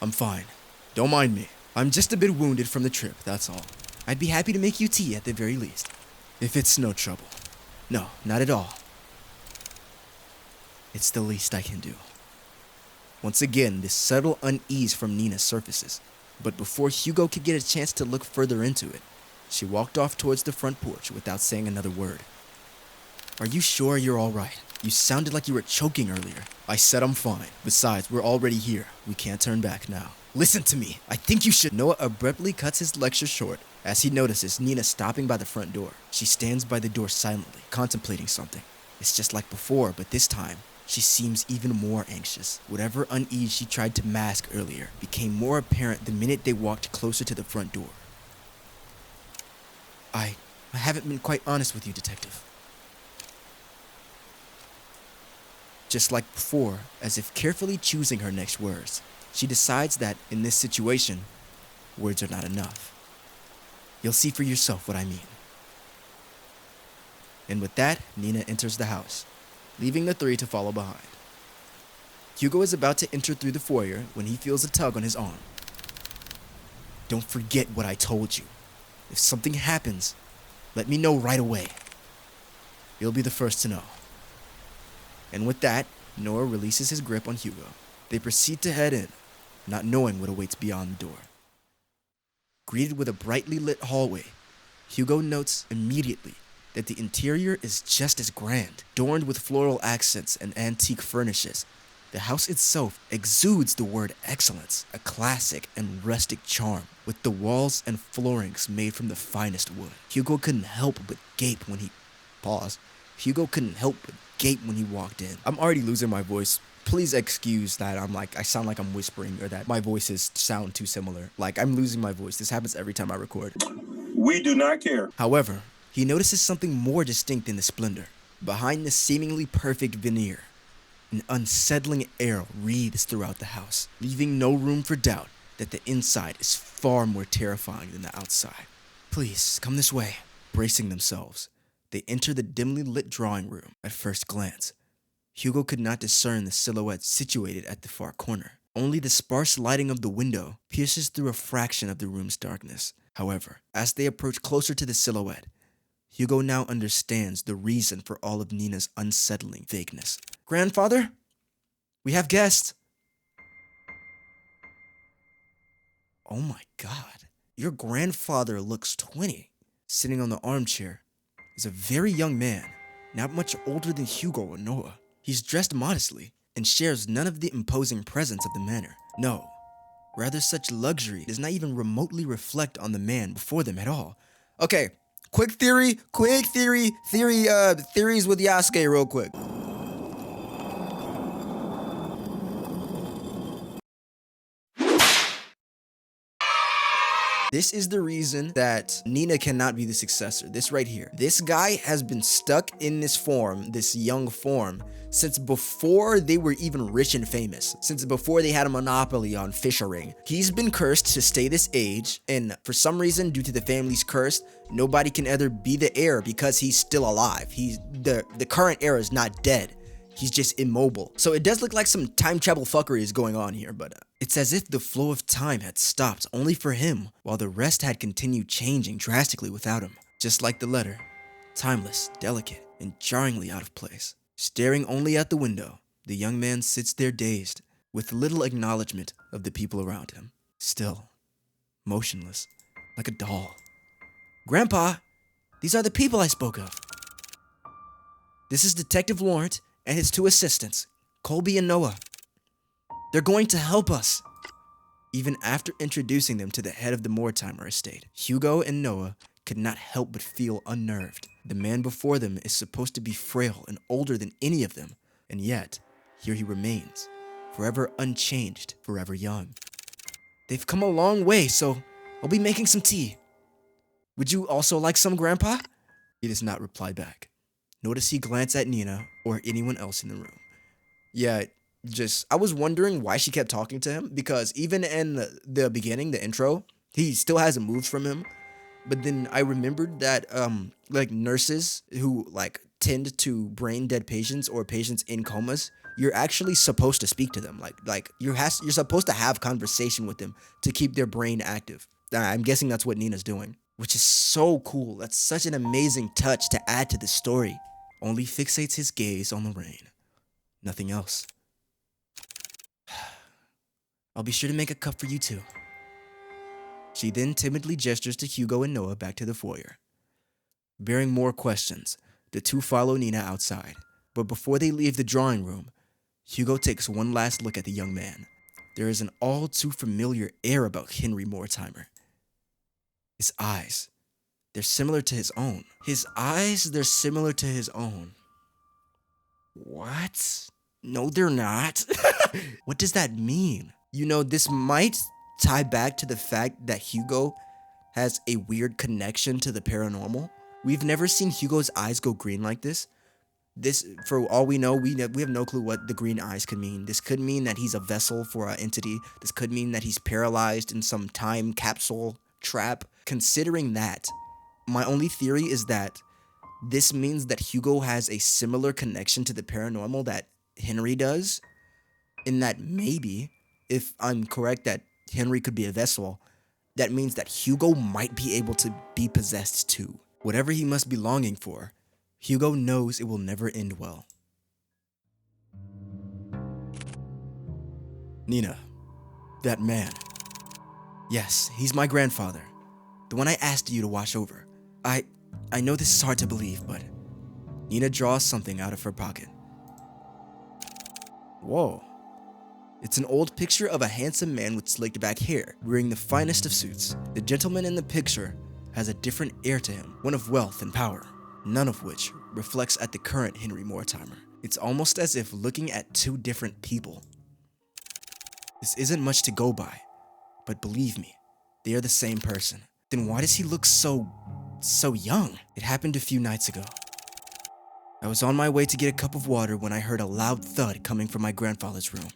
I'm fine. Don't mind me. I'm just a bit wounded from the trip, that's all. I'd be happy to make you tea at the very least. If it's no trouble. No, not at all. It's the least I can do. Once again, this subtle unease from Nina surfaces. But before Hugo could get a chance to look further into it, she walked off towards the front porch without saying another word. Are you sure you're alright? You sounded like you were choking earlier. I said I'm fine. Besides, we're already here. We can't turn back now. Listen to me. I think you should... Noah abruptly cuts his lecture short as he notices Nina stopping by the front door. She stands by the door silently, contemplating something. It's just like before, but this time, she seems even more anxious. Whatever unease she tried to mask earlier became more apparent the minute they walked closer to the front door. I haven't been quite honest with you, Detective. Just like before, as if carefully choosing her next words, she decides that, in this situation, words are not enough. You'll see for yourself what I mean. And with that, Nina enters the house, leaving the three to follow behind. Hugo is about to enter through the foyer when he feels a tug on his arm. Don't forget what I told you. If something happens, let me know right away. You'll be the first to know. And with that, Noah releases his grip on Hugo. They proceed to head in, not knowing what awaits beyond the door. Greeted with a brightly lit hallway, Hugo notes immediately that the interior is just as grand, adorned with floral accents and antique furnishings. The house itself exudes the word excellence, a classic and rustic charm, with the walls and floorings made from the finest wood. Hugo couldn't help but gape when he... Pause. Hugo couldn't help but gape when he walked in. I'm already losing my voice. Please excuse that I sound like I'm whispering or that my voices sound too similar. Like, I'm losing my voice. This happens every time I record. We do not care. However, he notices something more distinct in the splendor. Behind the seemingly perfect veneer, an unsettling air wreathes throughout the house, leaving no room for doubt that the inside is far more terrifying than the outside. Please, come this way. Bracing themselves, they enter the dimly lit drawing room. At first glance, Hugo could not discern the silhouette situated at the far corner. Only the sparse lighting of the window pierces through a fraction of the room's darkness. However, as they approach closer to the silhouette, Hugo now understands the reason for all of Nina's unsettling vagueness. Grandfather? We have guests. Oh my God. Your grandfather looks 20. Sitting on the armchair is a very young man, not much older than Hugo or Noah. He's dressed modestly and shares none of the imposing presence of the manor. No, rather such luxury does not even remotely reflect on the man before them at all. Okay, theories with Yasuke real quick. This is the reason that Nina cannot be the successor. This right here. This guy has been stuck in this form, this young form, since before they were even rich and famous. Since before they had a monopoly on fishing. He's been cursed to stay this age, and for some reason, due to the family's curse, nobody can ever be the heir because he's still alive. The current heir is not dead. He's just immobile. So it does look like some time travel fuckery is going on here, but it's as if the flow of time had stopped only for him, while the rest had continued changing drastically without him. Just like the letter, timeless, delicate, and jarringly out of place. Staring only at the window, the young man sits there dazed, with little acknowledgement of the people around him. Still, motionless, like a doll. Grandpa, these are the people I spoke of. This is Detective Laurent and his 2 assistants, Colby and Noah. They're going to help us. Even after introducing them to the head of the Mortimer estate, Hugo and Noah could not help but feel unnerved. The man before them is supposed to be frail and older than any of them, and yet, here he remains, forever unchanged, forever young. They've come a long way, so I'll be making some tea. Would you also like some, Grandpa? He does not reply back, nor does he glance at Nina or anyone else in the room. Yeah, I was wondering why she kept talking to him, because even in the beginning, the intro, he still hasn't moved from him. But then I remembered that, nurses who, tend to brain dead patients or patients in comas, you're actually supposed to speak to them. You're supposed to have conversation with them to keep their brain active. I'm guessing that's what Nina's doing, which is so cool. That's such an amazing touch to add to the story. Only fixates his gaze on the rain. Nothing else. I'll be sure to make a cup for you too. She then timidly gestures to Hugo and Noah back to the foyer. Bearing more questions, the 2 follow Nina outside. But before they leave the drawing room, Hugo takes one last look at the young man. There is an all too familiar air about Henry Mortimer. His eyes, they're similar to his own. What? No, they're not. What does that mean? This might tie back to the fact that Hugo has a weird connection to the paranormal. We've never seen Hugo's eyes go green like this. For all we know, we have no clue what the green eyes could mean. This could mean that he's a vessel for an entity. This could mean that he's paralyzed in some time capsule trap. Considering that, my only theory is that this means that Hugo has a similar connection to the paranormal that Henry does, in that maybe, if I'm correct that Henry could be a vessel, that means that Hugo might be able to be possessed too. Whatever he must be longing for, Hugo knows it will never end well. Nina, that man. Yes, he's my grandfather, the one I asked you to watch over. I know this is hard to believe, but Nina draws something out of her pocket. Whoa. It's an old picture of a handsome man with slicked back hair, wearing the finest of suits. The gentleman in the picture has a different air to him, one of wealth and power, none of which reflects at the current Henry Mortimer. It's almost as if looking at 2 different people. This isn't much to go by, but believe me, they are the same person. Then why does he look so young? It happened a few nights ago. I was on my way to get a cup of water when I heard a loud thud coming from my grandfather's room.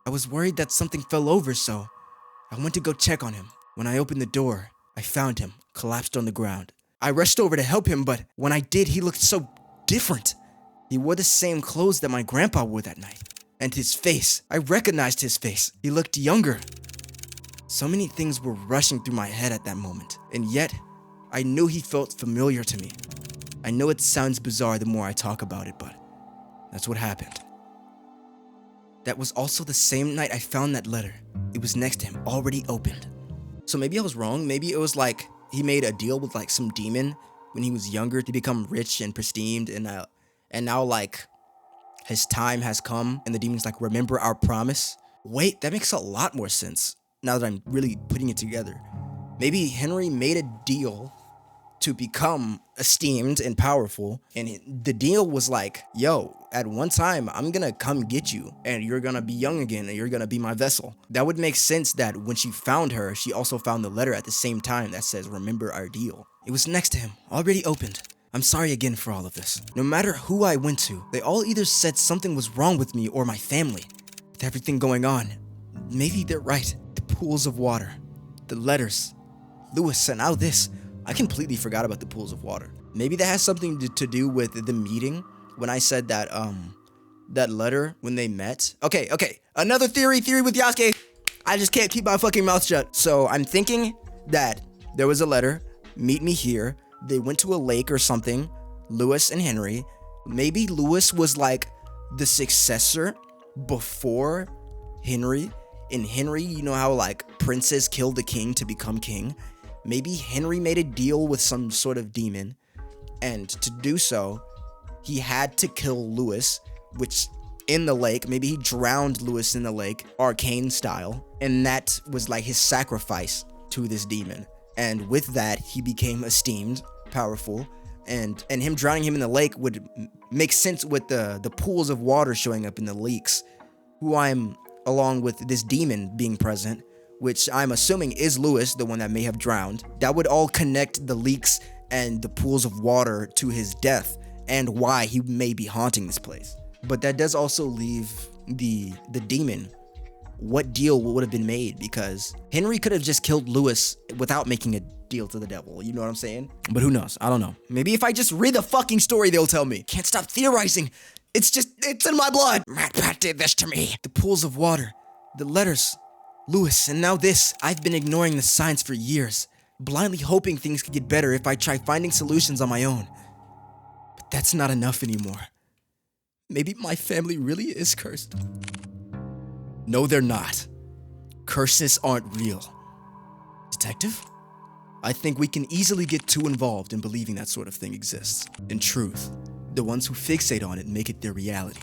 I was worried that something fell over, so I went to go check on him. When I opened the door, I found him collapsed on the ground. I rushed over to help him, but when I did, he looked so different. He wore the same clothes that my grandpa wore that night. And his face, I recognized his face. He looked younger. So many things were rushing through my head at that moment, and yet, I knew he felt familiar to me. I know it sounds bizarre the more I talk about it, but that's what happened. That was also the same night I found that letter. It was next to him, already opened. So maybe I was wrong. Maybe it was like he made a deal with like some demon when he was younger to become rich and pristine, and now like his time has come and the demon's like, remember our promise? Wait, that makes a lot more sense now that I'm really putting it together. Maybe Henry made a deal to become esteemed and powerful, and the deal was like, yo, at one time I'm gonna come get you and you're gonna be young again and you're gonna be my vessel. That would make sense that when she found her, she also found the letter at the same time that says, remember our deal. It was next to him, already opened. I'm sorry again for all of this. No matter who I went to, they all either said something was wrong with me or my family. With everything going on, maybe they're right. The pools of water, the letters, Lewis, and now this. I completely forgot about the pools of water. Maybe that has something to do with the meeting when I said that that letter when they met. Okay. Another theory with Yasuke. I just can't keep my fucking mouth shut. So I'm thinking that there was a letter, meet me here. They went to a lake or something, Lewis and Henry. Maybe Lewis was like the successor before Henry. In Henry, you know how like princes killed the king to become king? Maybe Henry made a deal with some sort of demon, and to do so, he had to kill Lewis, which in the lake, maybe he drowned Lewis in the lake, arcane style, and that was like his sacrifice to this demon. And with that, he became esteemed, powerful, and him drowning him in the lake would make sense with the pools of water showing up in the leaks, who I'm, along with this demon being present, which I'm assuming is Lewis, the one that may have drowned. That would all connect the leaks and the pools of water to his death and why he may be haunting this place. But that does also leave the demon. What deal would have been made? Because Henry could have just killed Lewis without making a deal to the devil. You know what I'm saying? But who knows? I don't know. Maybe if I just read the fucking story, they'll tell me. Can't stop theorizing. It's in my blood. Rat did this to me. The pools of water, the letters, Lewis, and now this. I've been ignoring the signs for years, blindly hoping things could get better if I try finding solutions on my own. But that's not enough anymore. Maybe my family really is cursed. No, they're not. Curses aren't real. Detective? I think we can easily get too involved in believing that sort of thing exists. In truth, the ones who fixate on it make it their reality.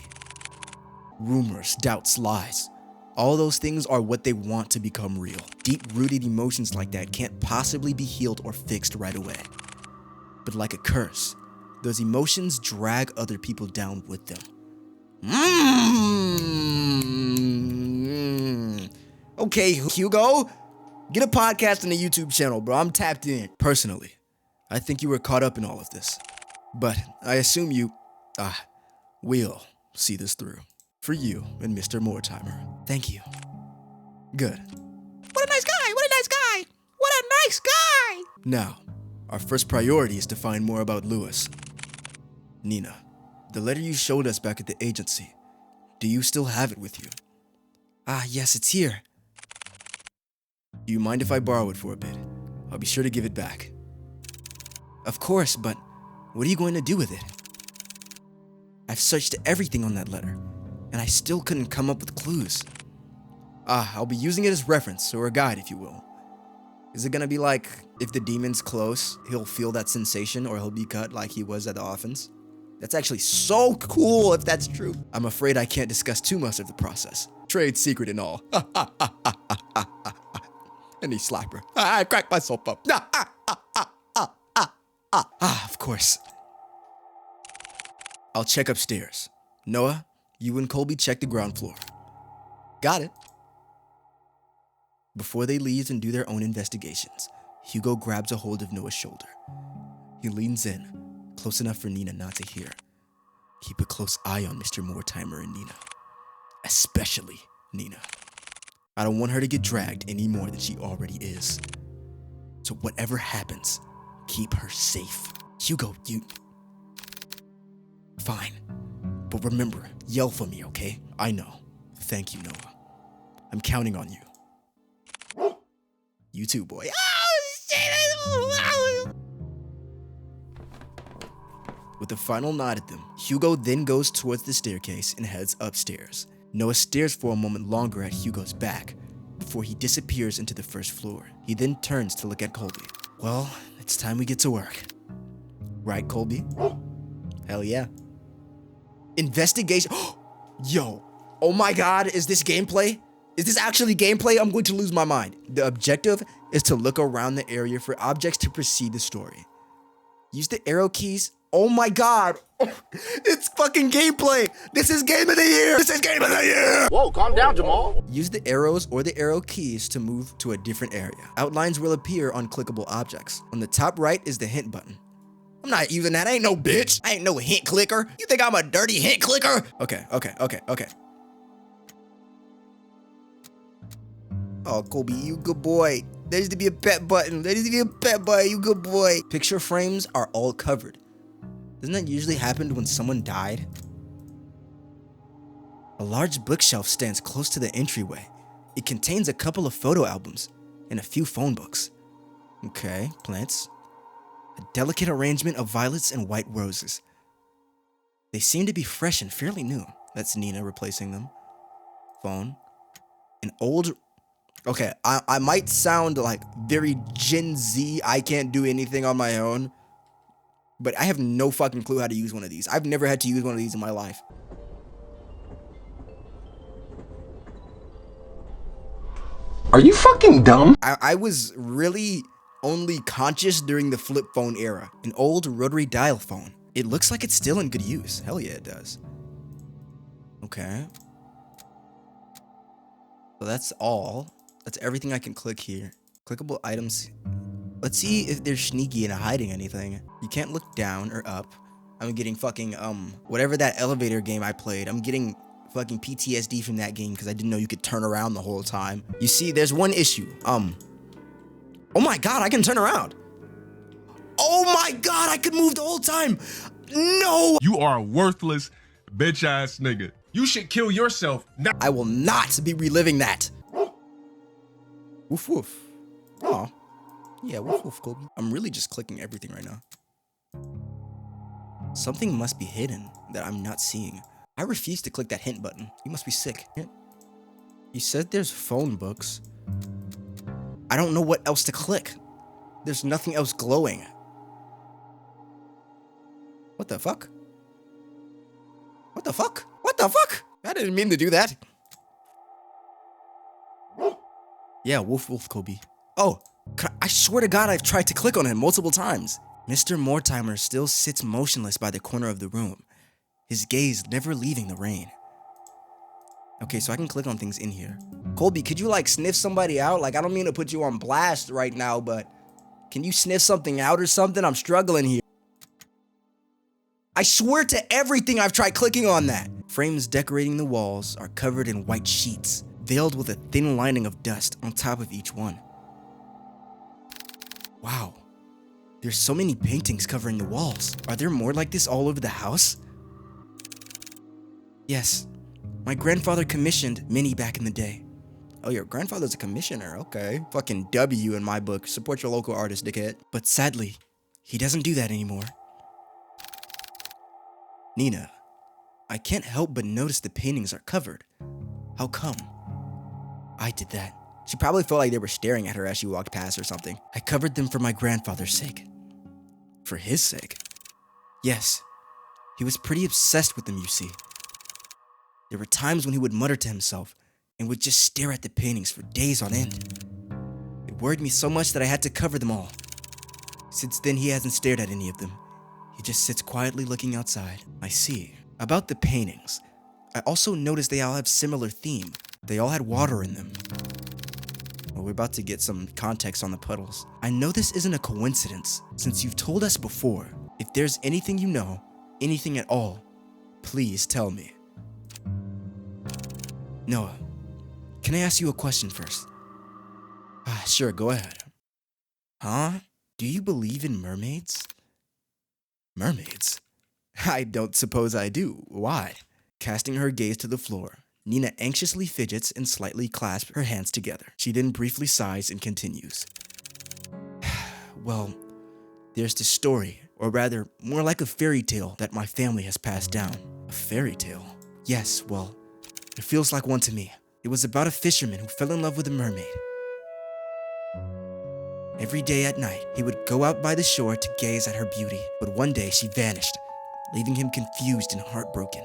Rumors, doubts, lies. All those things are what they want to become real. Deep-rooted emotions like that can't possibly be healed or fixed right away. But like a curse, those emotions drag other people down with them. Okay, Hugo, get a podcast and a YouTube channel, bro. I'm tapped in. Personally, I think you were caught up in all of this. But I assume you, will see this through. For you and Mr. Mortimer. Thank you. Good. What a nice guy! What a nice guy! What a nice guy! Now, our first priority is to find more about Lewis. Nina, the letter you showed us back at the agency, do you still have it with you? Yes, it's here. Do you mind if I borrow it for a bit? I'll be sure to give it back. Of course, but what are you going to do with it? I've searched everything on that letter, and I still couldn't come up with clues. I'll be using it as reference, or a guide, if you will. Is it gonna be like, if the demon's close, he'll feel that sensation, or he'll be cut like he was at the orphans? That's actually so cool if that's true. I'm afraid I can't discuss too much of the process. Trade secret and all. Any slapper. I cracked myself up. Of course. I'll check upstairs. Noah, you and Colby check the ground floor. Got it. Before they leave and do their own investigations, Hugo grabs a hold of Noah's shoulder. He leans in, close enough for Nina not to hear. Keep a close eye on Mr. Mortimer and Nina. Especially Nina. I don't want her to get dragged any more than she already is. So whatever happens, keep her safe. Hugo, you... Fine. But remember, yell for me, okay? I know. Thank you, Noah. I'm counting on you. You too, boy. With a final nod at them, Hugo then goes towards the staircase and heads upstairs. Noah stares for a moment longer at Hugo's back, before he disappears into the first floor. He then turns to look at Colby. Well, it's time we get to work. Right, Colby? Hell yeah. Investigation. Yo. Oh my God, is this gameplay? Is this actually gameplay? I'm going to lose my mind. The objective is to look around the area for objects to proceed the story. Use the arrow keys. Oh my God. It's fucking gameplay. This is game of the year. This is game of the year. Whoa, calm down, Jamal. Use the arrows or the arrow keys to move to a different area. Outlines will appear on clickable objects. On the top right is the hint button. I'm not using that. I ain't no bitch. I ain't no hint clicker. You think I'm a dirty hint clicker? Okay. Oh, Colby, you good boy. There needs to be a pet button. You good boy. Picture frames are all covered. Doesn't that usually happen when someone died? A large bookshelf stands close to the entryway. It contains a couple of photo albums and a few phone books. Okay, plants. A delicate arrangement of violets and white roses. They seem to be fresh and fairly new. That's Nina replacing them. Phone. An old... Okay, I might sound like very Gen Z, I can't do anything on my own, but I have no fucking clue how to use one of these. I've never had to use one of these in my life. Are you fucking dumb? I was really only conscious during the flip phone era. An old rotary dial phone. It looks like it's still in good use. Hell yeah, it does. Okay. So that's all. That's everything I can click here. Clickable items. Let's see if they're sneaky and hiding anything. You can't look down or up. I'm getting fucking, whatever that elevator game I played. I'm getting fucking PTSD from that game because I didn't know you could turn around the whole time. You see, there's one issue. Oh my God, I can turn around. Oh my God, I could move the whole time. No. You are a worthless, bitch ass nigga. You should kill yourself now. I will not be reliving that. Woof woof. Oh. Yeah, woof woof, Colby. I'm really just clicking everything right now. Something must be hidden that I'm not seeing. I refuse to click that hint button. You must be sick. You said there's phone books. I don't know what else to click. There's nothing else glowing. What the fuck? What the fuck? What the fuck? I didn't mean to do that. Yeah, woof woof, Colby. Oh, I swear to God I've tried to click on him multiple times. Mr. Mortimer still sits motionless by the corner of the room, his gaze never leaving the rain. Okay, so I can click on things in here. Colby, could you like sniff somebody out? Like, I don't mean to put you on blast right now, but can you sniff something out or something? I'm struggling here. I swear to everything I've tried clicking on that. Frames decorating the walls are covered in white sheets, veiled with a thin lining of dust on top of each one. Wow, there's so many paintings covering the walls. Are there more like this all over the house? Yes, my grandfather commissioned many back in the day. Oh, your grandfather's a commissioner, okay. Fucking W in my book, support your local artist, dickhead. But sadly, he doesn't do that anymore. Nina, I can't help but notice the paintings are covered. How come? I did that. She probably felt like they were staring at her as she walked past or something. I covered them for my grandfather's sake. For his sake? Yes. He was pretty obsessed with them, you see. There were times when he would mutter to himself and would just stare at the paintings for days on end. It worried me so much that I had to cover them all. Since then, he hasn't stared at any of them. He just sits quietly looking outside. I see. About the paintings, I also noticed they all have similar theme. They all had water in them. Well, we're about to get some context on the puddles. I know this isn't a coincidence, since you've told us before. If there's anything you know, anything at all, please tell me. Noah, can I ask you a question first? Sure, go ahead. Huh? Do you believe in mermaids? Mermaids? I don't suppose I do. Why? Casting her gaze to the floor, Nina anxiously fidgets and slightly clasps her hands together. She then briefly sighs and continues. Well, there's this story, or rather, more like a fairy tale that my family has passed down. A fairy tale? Yes, well, it feels like one to me. It was about a fisherman who fell in love with a mermaid. Every day at night, he would go out by the shore to gaze at her beauty, but one day she vanished, leaving him confused and heartbroken.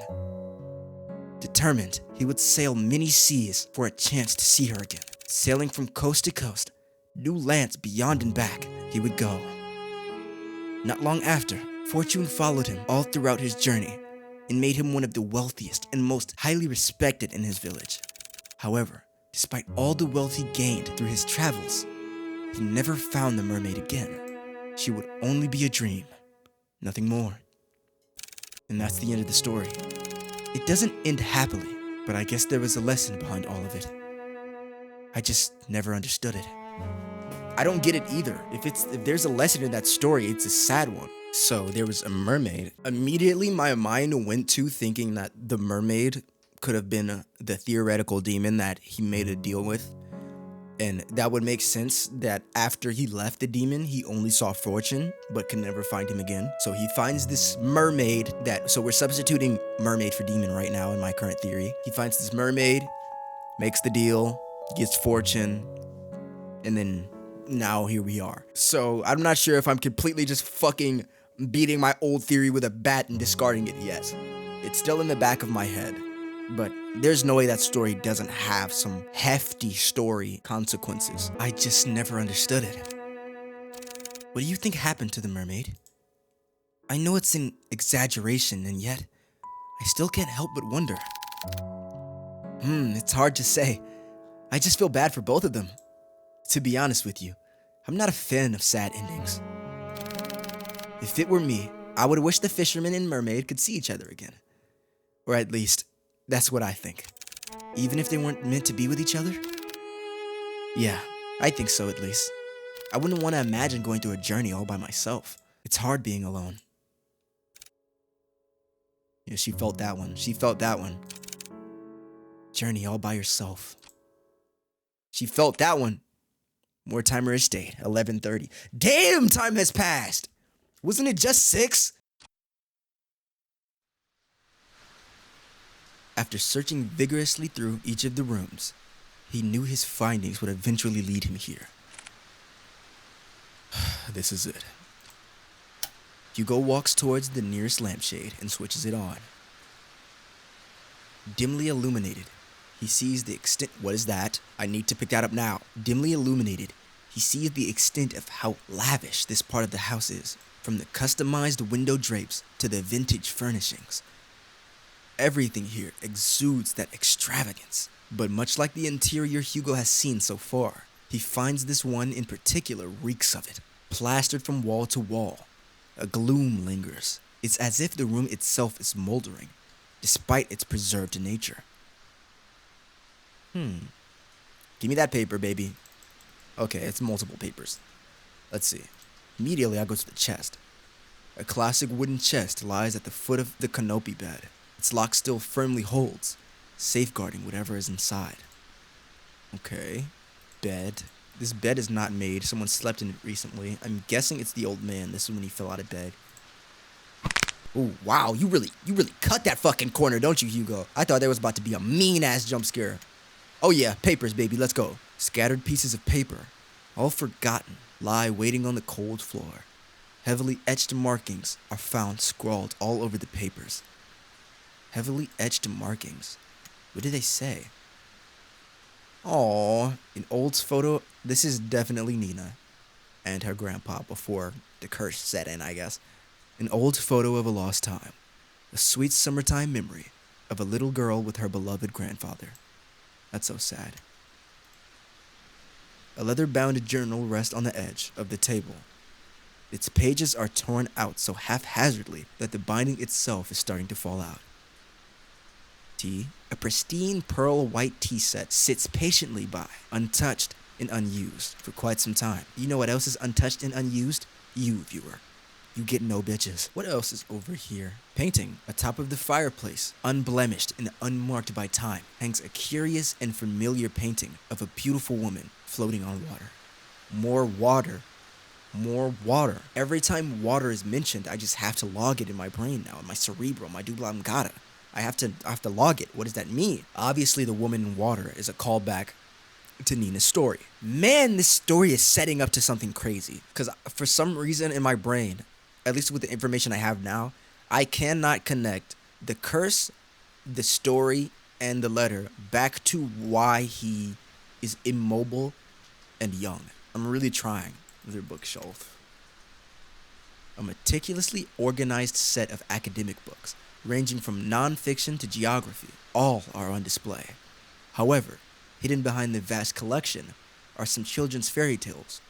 Determined, he would sail many seas for a chance to see her again. Sailing from coast to coast, new lands beyond and back, he would go. Not long after, fortune followed him all throughout his journey and made him one of the wealthiest and most highly respected in his village. However, despite all the wealth he gained through his travels, he never found the mermaid again. She would only be a dream, nothing more. And that's the end of the story. It doesn't end happily, but I guess there was a lesson behind all of it. I just never understood it. I don't get it either. If there's a lesson in that story, it's a sad one. So there was a mermaid. Immediately my mind went to thinking that the mermaid could have been the theoretical demon that he made a deal with. And that would make sense that after he left the demon, he only saw fortune, but could never find him again. So he finds this mermaid so we're substituting mermaid for demon right now in my current theory. He finds this mermaid, makes the deal, gets fortune, and then now here we are. So I'm not sure if I'm completely just fucking beating my old theory with a bat and discarding it yet. It's still in the back of my head. But there's no way that story doesn't have some hefty story consequences. I just never understood it. What do you think happened to the mermaid? I know it's an exaggeration, and yet I still can't help but wonder. It's hard to say. I just feel bad for both of them. To be honest with you, I'm not a fan of sad endings. If it were me, I would wish the fisherman and mermaid could see each other again. Or at least, that's what I think. Even if they weren't meant to be with each other? Yeah, I think so at least. I wouldn't want to imagine going through a journey all by myself. It's hard being alone. Yeah, she felt that one. She felt that one. Journey all by yourself. She felt that one. More timer estate, 11:30. Damn, time has passed! Wasn't it just 6? After searching vigorously through each of the rooms, he knew his findings would eventually lead him here. This is it. Hugo walks towards the nearest lampshade and switches it on. Dimly illuminated, he sees the extent. What is that? I need to pick that up now. Dimly illuminated, he sees the extent of how lavish this part of the house is, from the customized window drapes to the vintage furnishings. Everything here exudes that extravagance, but much like the interior Hugo has seen so far, he finds this one in particular reeks of it. Plastered from wall to wall, a gloom lingers. It's as if the room itself is moldering, despite its preserved nature. Give me that paper, baby. Okay, it's multiple papers. Let's see. Immediately I go to the chest. A classic wooden chest lies at the foot of the canopy bed. Its lock still firmly holds, safeguarding whatever is inside. Okay. Bed. This bed is not made. Someone slept in it recently. I'm guessing it's the old man. This is when he fell out of bed. Oh, wow. You really cut that fucking corner, don't you, Hugo? I thought there was about to be a mean-ass jump scare. Oh yeah, papers, baby. Let's go. Scattered pieces of paper, all forgotten, lie waiting on the cold floor. Heavily etched markings are found scrawled all over the papers. Heavily etched markings. What do they say? Aww, an old photo. This is definitely Nina and her grandpa before the curse set in, I guess. An old photo of a lost time. A sweet summertime memory of a little girl with her beloved grandfather. That's so sad. A leather-bound journal rests on the edge of the table. Its pages are torn out so haphazardly that the binding itself is starting to fall out. A pristine pearl white tea set sits patiently by, untouched and unused for quite some time. You know what else is untouched and unused? You, viewer. You get no bitches. What else is over here? Painting atop of the fireplace, unblemished and unmarked by time, hangs a curious and familiar painting of a beautiful woman floating on water. More water. More water. Every time water is mentioned, I just have to log it in my brain now, in my cerebral, my dubla oblongata. I have to log it. What does that mean? Obviously, the woman in water is a callback to Nina's story. Man, this story is setting up to something crazy. Because for some reason in my brain, at least with the information I have now, I cannot connect the curse, the story, and the letter back to why he is immobile and young. I'm really trying. Their bookshelf. A meticulously organized set of academic books, ranging from non-fiction to geography. All are on display. However, hidden behind the vast collection are some children's fairy tales,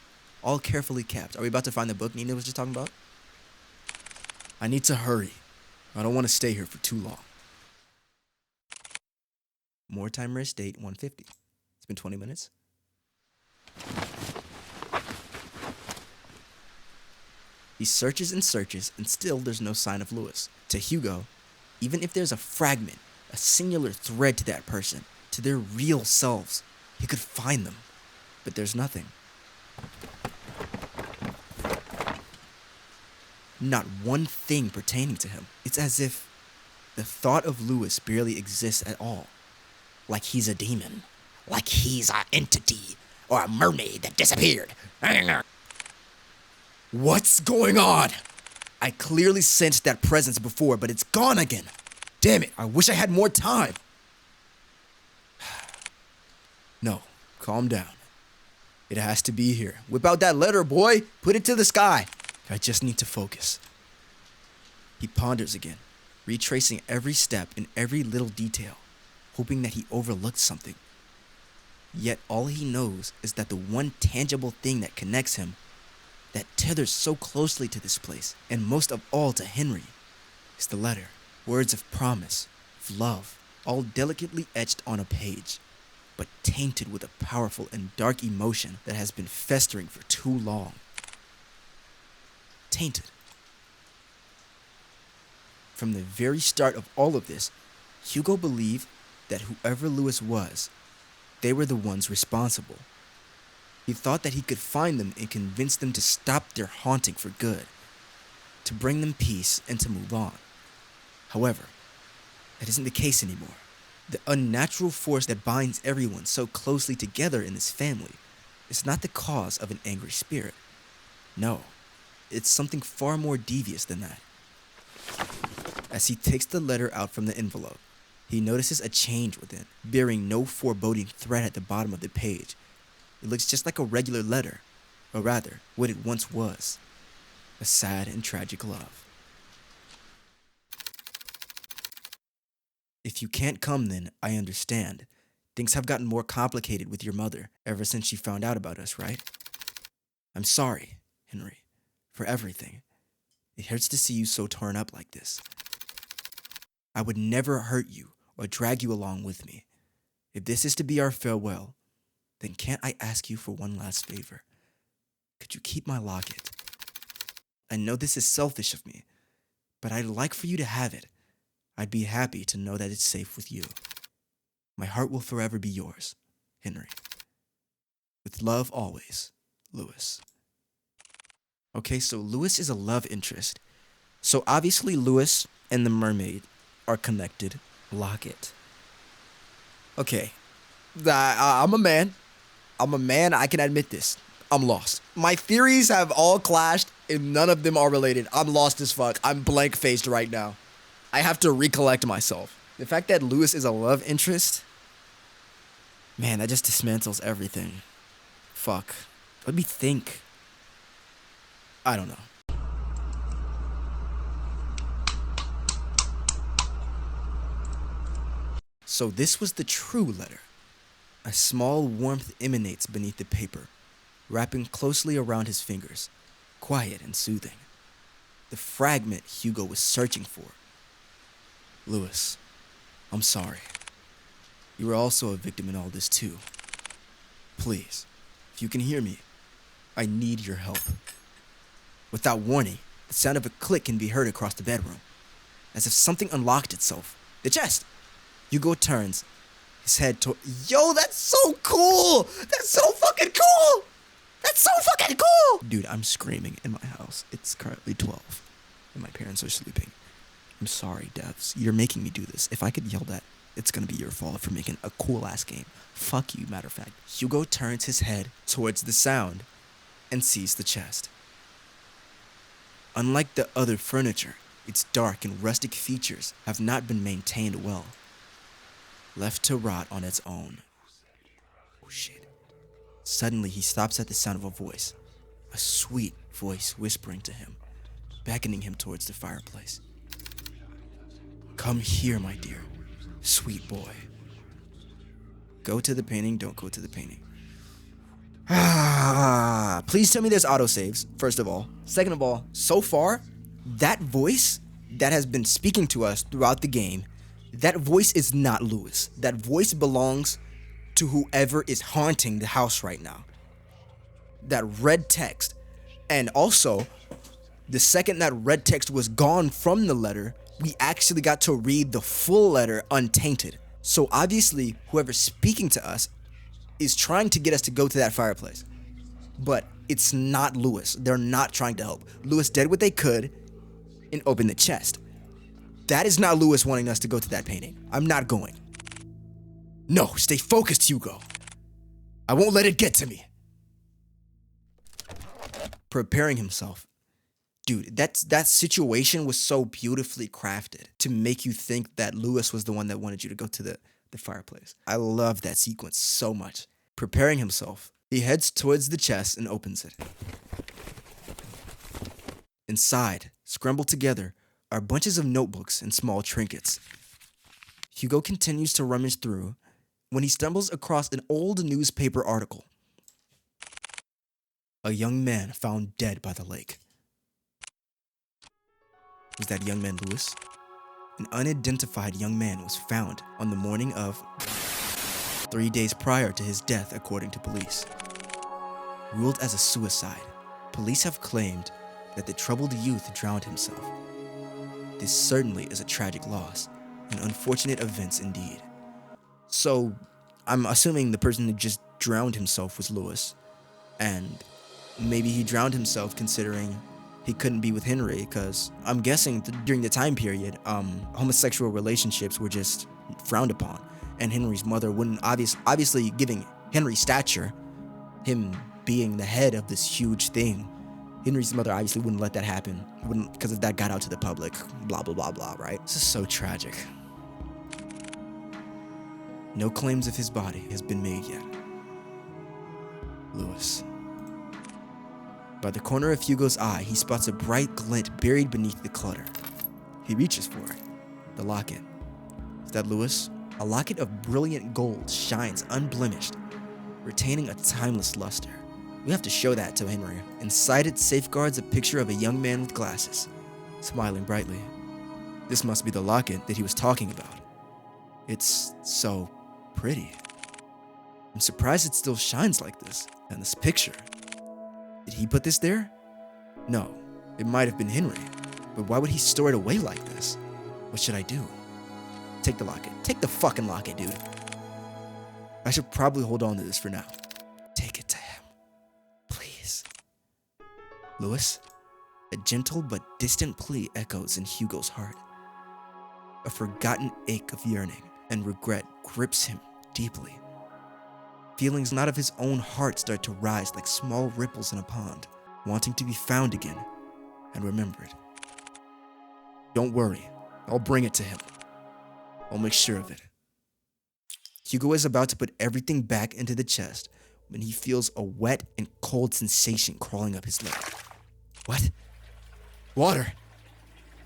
all carefully kept. Are we about to find the book Nina was just talking about? I need to hurry. I don't want to stay here for too long. More time rest date 150. It's been 20 minutes. He searches and searches, and still there's no sign of Lewis. To Hugo, even if there's a fragment, a singular thread to that person, to their real selves, he could find them. But there's nothing. Not one thing pertaining to him. It's as if the thought of Lewis barely exists at all. Like he's a demon. Like he's an entity or a mermaid that disappeared. What's going on? I clearly sensed that presence before, but it's gone again. Damn it, I wish I had more time. No, calm down. It has to be here. Whip out that letter, boy. Put it to the sky. I just need to focus. He ponders again, retracing every step and every little detail, hoping that he overlooked something. Yet all he knows is that the one tangible thing that connects him, that tethers so closely to this place, and most of all to Henry, is the letter. Words of promise, of love, all delicately etched on a page, but tainted with a powerful and dark emotion that has been festering for too long. Tainted. From the very start of all of this, Hugo believed that whoever Lewis was, they were the ones responsible. He thought that he could find them and convince them to stop their haunting for good, to bring them peace and to move on. However, that isn't the case anymore. The unnatural force that binds everyone so closely together in this family is not the cause of an angry spirit. No, it's something far more devious than that. As he takes the letter out from the envelope, he notices a change within, bearing no foreboding thread at the bottom of the page. It looks just like a regular letter, or rather, what it once was, a sad and tragic love. If you can't come then, I understand. Things have gotten more complicated with your mother ever since she found out about us, right? I'm sorry, Henry, for everything. It hurts to see you so torn up like this. I would never hurt you or drag you along with me. If this is to be our farewell, then can't I ask you for one last favor? Could you keep my locket? I know this is selfish of me, but I'd like for you to have it. I'd be happy to know that it's safe with you. My heart will forever be yours, Henry. With love always, Lewis. Okay, so Lewis is a love interest. So obviously Lewis and the mermaid are connected. Locket. Okay, I'm a man. I can admit this. I'm lost. My theories have all clashed and none of them are related. I'm lost as fuck. I'm blank-faced right now. I have to recollect myself. The fact that Lewis is a love interest, man, that just dismantles everything. Fuck. Let me think. I don't know. So this was the true letter. A small warmth emanates beneath the paper, wrapping closely around his fingers, quiet and soothing. The fragment Hugo was searching for. Lewis, I'm sorry. You were also a victim in all this too. Please, if you can hear me, I need your help. Without warning, the sound of a click can be heard across the bedroom, as if something unlocked itself. The chest! Hugo turns, his head toward... Yo, that's so cool! That's so fucking cool! That's so fucking cool! Dude, I'm screaming in my house. It's currently 12, and my parents are sleeping. I'm sorry, devs. You're making me do this. If I get yelled at, it's gonna be your fault for making a cool-ass game. Fuck you, matter of fact. Hugo turns his head towards the sound and sees the chest. Unlike the other furniture, its dark and rustic features have not been maintained well. Left to rot on its own. Oh shit. Suddenly he stops at the sound of a voice. A sweet voice whispering to him, beckoning him towards the fireplace. Come here, my dear, sweet boy. Go to the painting, don't go to the painting. Please tell me there's autosaves, first of all. Second of all, so far, that voice that has been speaking to us throughout the game, that voice is not Lewis. That voice belongs to whoever is haunting the house right now. That red text. And also, the second that red text was gone from the letter, we actually got to read the full letter untainted. So obviously, whoever's speaking to us is trying to get us to go to that fireplace. But it's not Lewis. They're not trying to help. Lewis did what they could and opened the chest. That is not Lewis wanting us to go to that painting. I'm not going. No, stay focused, Hugo. I won't let it get to me. Preparing himself. Dude, that situation was so beautifully crafted to make you think that Lewis was the one that wanted you to go to the fireplace. I love that sequence so much. Preparing himself, he heads towards the chest and opens it. Inside, scrambled together, are bunches of notebooks and small trinkets. Hugo continues to rummage through when he stumbles across an old newspaper article. A young man found dead by the lake. Was that young man Lewis? An unidentified young man was found on the morning of 3 days prior to his death, according to police. Ruled as a suicide, police have claimed that the troubled youth drowned himself. This certainly is a tragic loss, and unfortunate events indeed. So, I'm assuming the person who just drowned himself was Lewis, and maybe he drowned himself considering he couldn't be with Henry, because I'm guessing during the time period, homosexual relationships were just frowned upon, and Henry's mother wouldn't, obviously giving Henry's stature, him being the head of this huge thing, Henry's mother obviously wouldn't let that happen, because if that got out to the public, blah, blah, blah, blah, right? This is so tragic. No claims of his body has been made yet. Lewis. By the corner of Hugo's eye, he spots a bright glint buried beneath the clutter. He reaches for it. The locket. Is that Lewis? A locket of brilliant gold shines unblemished, retaining a timeless luster. We have to show that to Henry. Inside it safeguards a picture of a young man with glasses, smiling brightly. This must be the locket that he was talking about. It's so pretty. I'm surprised it still shines like this. And this picture. Did he put this there? No, it might have been Henry. But why would he store it away like this? What should I do? Take the locket. Take the fucking locket, dude. I should probably hold on to this for now. Take it to him. Please. Lewis? A gentle but distant plea echoes in Hugo's heart. A forgotten ache of yearning and regret grips him deeply. Feelings not of his own heart start to rise like small ripples in a pond, wanting to be found again and remembered. Don't worry, I'll bring it to him. I'll make sure of it. Hugo is about to put everything back into the chest when he feels a wet and cold sensation crawling up his leg. What? Water!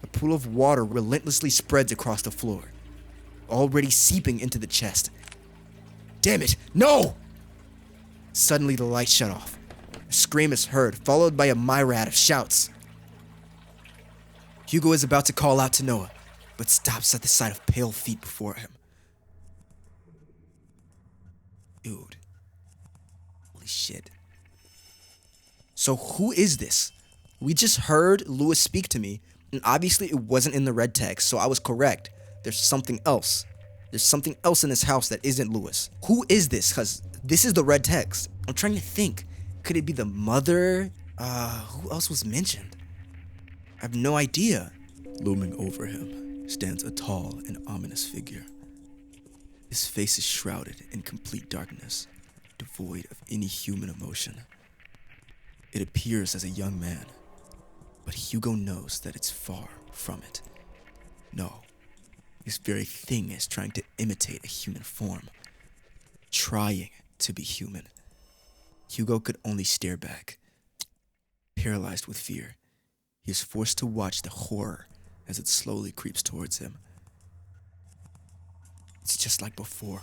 A pool of water relentlessly spreads across the floor, already seeping into the chest. Damn it, no! Suddenly the light shut off. A scream is heard, followed by a myriad of shouts. Hugo is about to call out to Noah, but stops at the sight of pale feet before him. Dude. Holy shit. So who is this? We just heard Lewis speak to me, and obviously it wasn't in the red text, so I was correct. There's something else. There's something else in this house that isn't Lewis. Who is this? Because this is the red text. I'm trying to think. Could it be the mother? Who else was mentioned? I have no idea. Looming over him stands a tall and ominous figure. His face is shrouded in complete darkness, devoid of any human emotion. It appears as a young man, but Hugo knows that it's far from it. No, this very thing is trying to imitate a human form, trying to be human. Hugo could only stare back. Paralyzed with fear, he is forced to watch the horror as it slowly creeps towards him. It's just like before,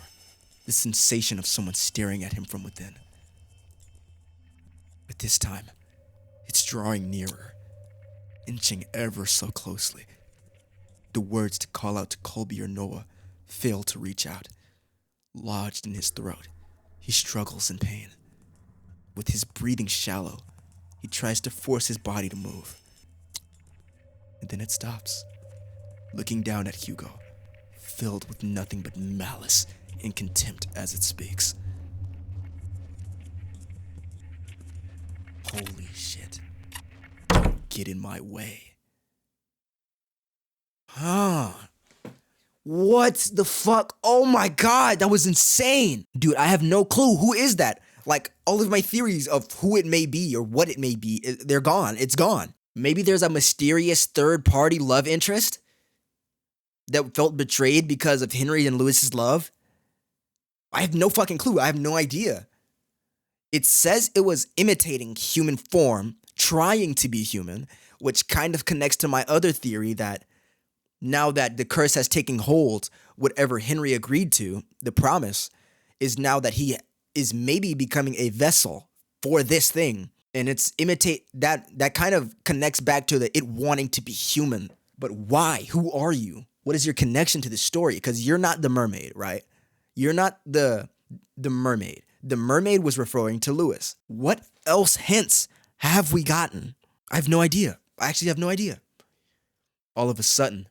the sensation of someone staring at him from within. But this time, it's drawing nearer, inching ever so closely. The words to call out to Colby or Noah fail to reach out. Lodged in his throat, he struggles in pain. With his breathing shallow, he tries to force his body to move. And then it stops, looking down at Hugo, filled with nothing but malice and contempt as it speaks. Holy shit. Don't get in my way. What the fuck? Oh my god, that was insane. Dude, I have no clue. Who is that? Like, all of my theories of who it may be or what it may be, they're gone. It's gone. Maybe there's a mysterious third-party love interest that felt betrayed because of Henry and Lewis's love. I have no fucking clue. I have no idea. It says it was imitating human form, trying to be human, which kind of connects to my other theory that now that the curse has taken hold, whatever Henry agreed to, the promise, is now that he is maybe becoming a vessel for this thing. And it's imitate that kind of connects back to the it wanting to be human. But why? Who are you? What is your connection to the story? Because you're not the mermaid, right? You're not the mermaid. The mermaid was referring to Lewis. What else hints have we gotten? I have no idea. I actually have no idea. All of a sudden,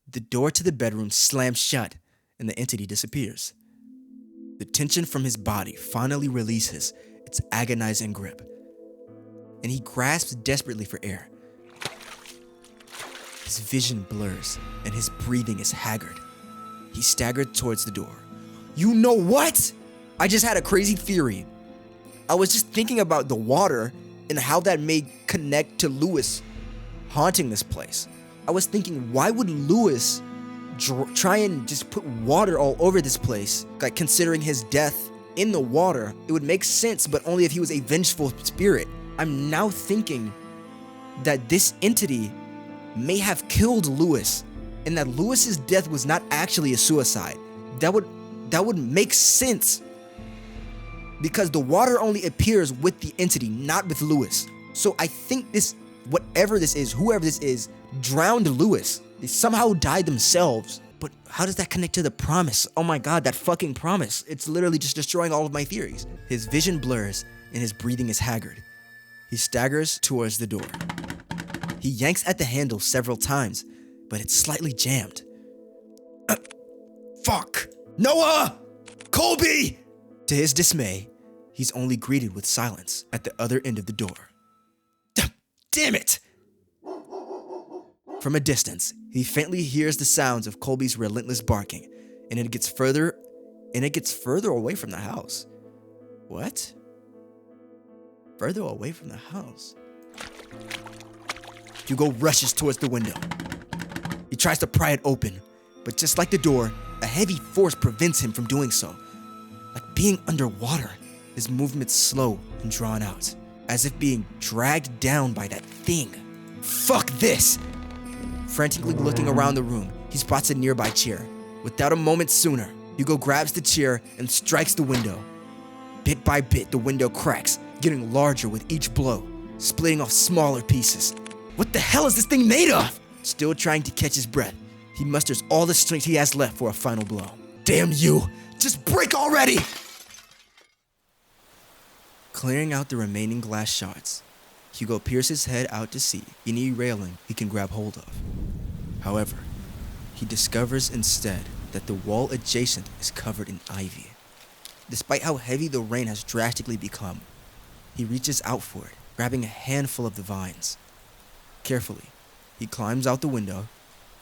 the door to the bedroom slams shut and the entity disappears. The tension from his body finally releases its agonizing grip, and he grasps desperately for air. His vision blurs and his breathing is haggard. He staggered towards the door. You know what? I just had a crazy theory. I was just thinking about the water and how that may connect to Lewis haunting this place. I was thinking, why would Lewis try and just put water all over this place? Like, considering his death in the water, it would make sense, but only if he was a vengeful spirit. I'm now thinking that this entity may have killed Lewis, and that Lewis's death was not actually a suicide. That would make sense, because the water only appears with the entity, not with Lewis. So I think this, whatever this is, whoever this is, drowned Lewis. They somehow died themselves. But how does that connect to the promise? Oh my god, that fucking promise. It's literally just destroying all of my theories. His vision blurs and his breathing is haggard. He staggers towards the door. He yanks at the handle several times, but it's slightly jammed. Fuck! Noah! Colby! To his dismay, he's only greeted with silence at the other end of the door. Damn it! From a distance, he faintly hears the sounds of Colby's relentless barking, and it gets further away from the house. What? Further away from the house? Hugo rushes towards the window. He tries to pry it open, but just like the door, a heavy force prevents him from doing so. Like being underwater, his movements slow and drawn out, as if being dragged down by that thing. Fuck this! Frantically looking around the room, he spots a nearby chair. Without a moment sooner, Hugo grabs the chair and strikes the window. Bit by bit, the window cracks, getting larger with each blow, splitting off smaller pieces. What the hell is this thing made of? Still trying to catch his breath, he musters all the strength he has left for a final blow. Damn you! Just break already! Clearing out the remaining glass shards, Hugo peers his head out to see any railing he can grab hold of. However, he discovers instead that the wall adjacent is covered in ivy. Despite how heavy the rain has drastically become, he reaches out for it, grabbing a handful of the vines. Carefully, he climbs out the window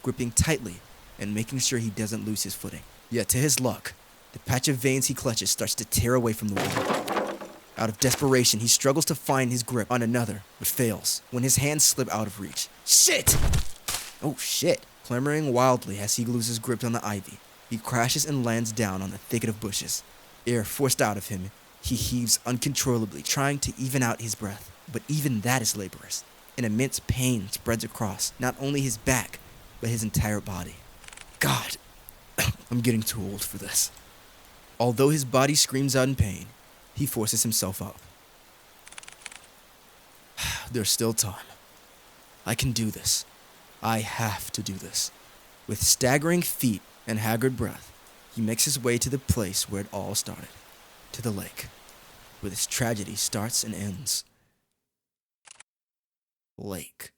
gripping tightly and making sure he doesn't lose his footing. Yet to his luck, the patch of veins he clutches starts to tear away from the wall. Out of desperation, he struggles to find his grip on another, but fails when his hands slip out of reach. Shit! Oh shit! Clamoring wildly as he loses grip on the ivy, he crashes and lands down on a thicket of bushes. Air forced out of him, he heaves uncontrollably, trying to even out his breath. But even that is laborious. An immense pain spreads across not only his back, but his entire body. God, I'm getting too old for this. Although his body screams out in pain, he forces himself up. There's still time. I can do this. I have to do this. With staggering feet and haggard breath, he makes his way to the place where it all started, to the lake, where this tragedy starts and ends. Lake.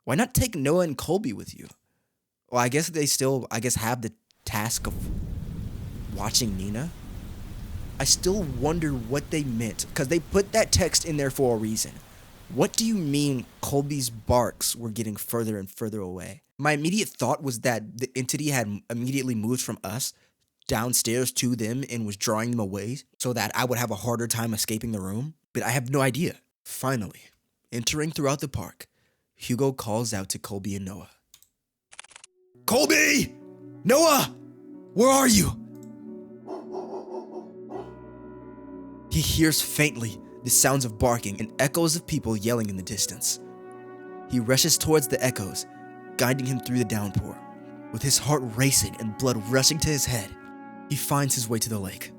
Why not take Noah and Colby with you? Well, I guess they still, have the task of watching Nina. I still wonder what they meant, because they put that text in there for a reason. What do you mean Colby's barks were getting further and further away? My immediate thought was that the entity had immediately moved from us downstairs to them and was drawing them away so that I would have a harder time escaping the room, but I have no idea. Finally, entering throughout the park, Hugo calls out to Colby and Noah. Colby! Noah! Where are you? He hears faintly the sounds of barking and echoes of people yelling in the distance. He rushes towards the echoes, guiding him through the downpour. With his heart racing and blood rushing to his head, he finds his way to the lake.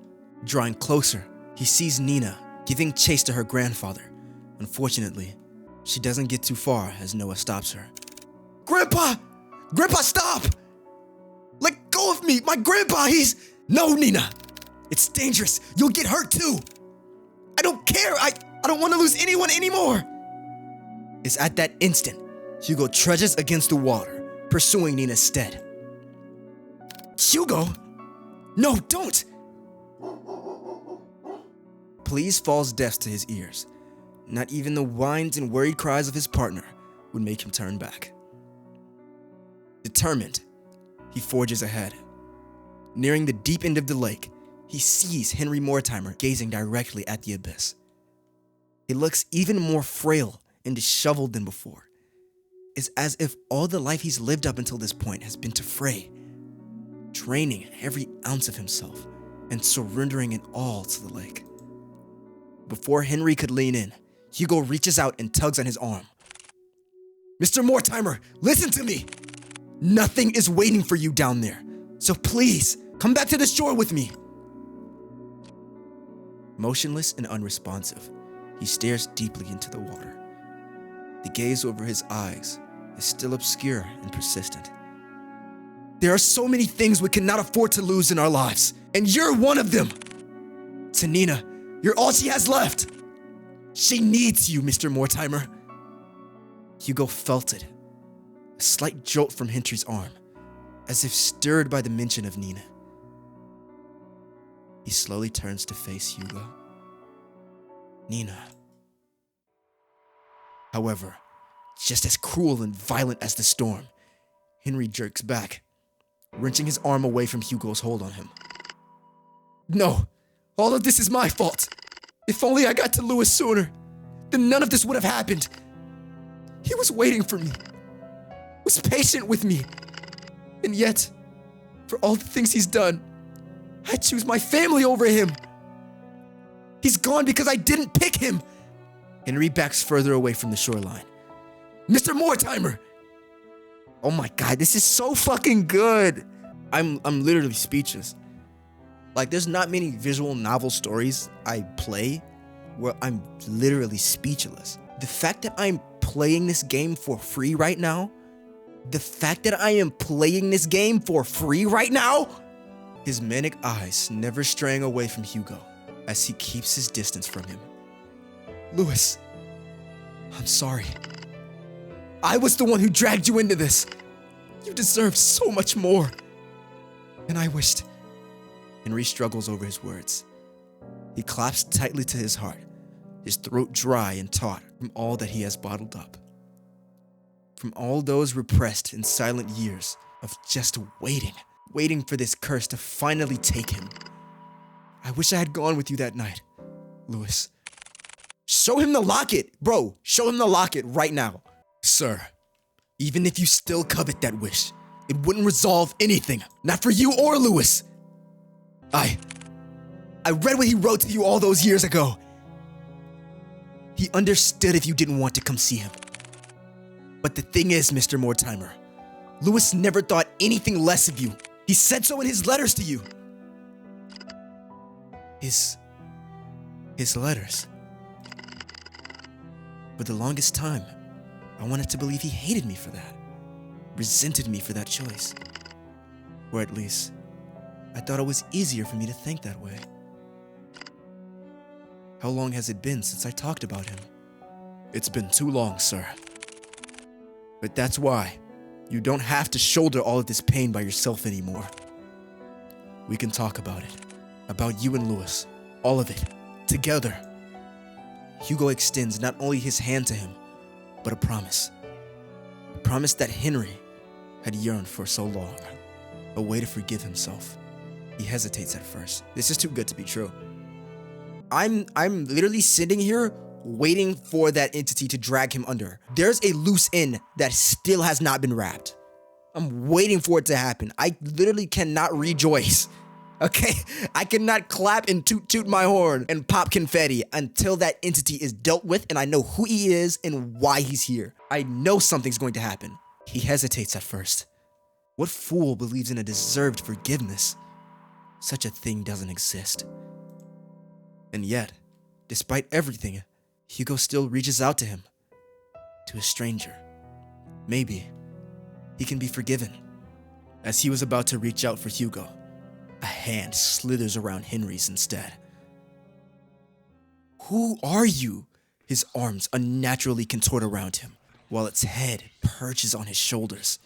Drawing closer, he sees Nina giving chase to her grandfather. Unfortunately, she doesn't get too far as Noah stops her. Grandpa! Grandpa, stop! Let go of me! My grandpa, No, Nina! It's dangerous. You'll get hurt too! I don't care! I don't want to lose anyone anymore! It's at that instant, Hugo trudges against the water, pursuing Nina instead. Hugo? No, don't! Please falls deaf to his ears. Not even the whines and worried cries of his partner would make him turn back. Determined, he forges ahead. Nearing the deep end of the lake, he sees Henry Mortimer gazing directly at the abyss. He looks even more frail and disheveled than before. It's as if all the life he's lived up until this point has been to fray, draining every ounce of himself and surrendering it all to the lake. Before Henry could lean in, Hugo reaches out and tugs on his arm. Mr. Mortimer, listen to me! Nothing is waiting for you down there, so please, come back to the shore with me. Motionless and unresponsive, he stares deeply into the water. The gaze over his eyes is still obscure and persistent. There are so many things we cannot afford to lose in our lives, and you're one of them. To Nina, you're all she has left. She needs you, Mr. Mortimer. Hugo felt it, a slight jolt from Henry's arm, as if stirred by the mention of Nina. He slowly turns to face Hugo. Nina. However, just as cruel and violent as the storm, Henry jerks back, wrenching his arm away from Hugo's hold on him. No, all of this is my fault. If only I got to Lewis sooner, then none of this would have happened. He was waiting for me, was patient with me, and yet, for all the things he's done, I choose my family over him. He's gone because I didn't pick him. Henry backs further away from the shoreline. Mr. Mortimer! Oh my God, this is so fucking good. I'm literally speechless. Like, there's not many visual novel stories I play where I'm literally speechless. The fact that I'm playing this game for free right now, his manic eyes never straying away from Hugo as he keeps his distance from him. Lewis, I'm sorry. I was the one who dragged you into this. You deserve so much more. And I wished. Henry struggles over his words. He claps tightly to his heart, his throat dry and taut from all that he has bottled up. From all those repressed and silent years, of just waiting for this curse to finally take him. I wish I had gone with you that night, Lewis. Show him the locket, bro. Show him the locket right now. Sir, even if you still covet that wish, it wouldn't resolve anything. Not for you or Lewis. I read what he wrote to you all those years ago. He understood if you didn't want to come see him. But the thing is, Mr. Mortimer, Lewis never thought anything less of you. He said so in his letters to you. His letters. For the longest time, I wanted to believe he hated me for that, resented me for that choice. Or at least, I thought it was easier for me to think that way. How long has it been since I talked about him? It's been too long, sir. But that's why you don't have to shoulder all of this pain by yourself anymore. We can talk about it. About you and Lewis. All of it. Together. Hugo extends not only his hand to him, but a promise. A promise that Henry had yearned for so long. A way to forgive himself. He hesitates at first. This is too good to be true. I'm literally sitting here waiting for that entity to drag him under. There's a loose end that still has not been wrapped. I'm waiting for it to happen. I literally cannot rejoice. Okay? I cannot clap and toot my horn and pop confetti until that entity is dealt with and I know who he is and why he's here. I know something's going to happen. He hesitates at first. What fool believes in a deserved forgiveness? Such a thing doesn't exist. And yet, despite everything, Hugo still reaches out to him. To a stranger. Maybe he can be forgiven. As he was about to reach out for Hugo, a hand slithers around Henry's instead. Who are you? His arms unnaturally contort around him, while its head perches on his shoulders.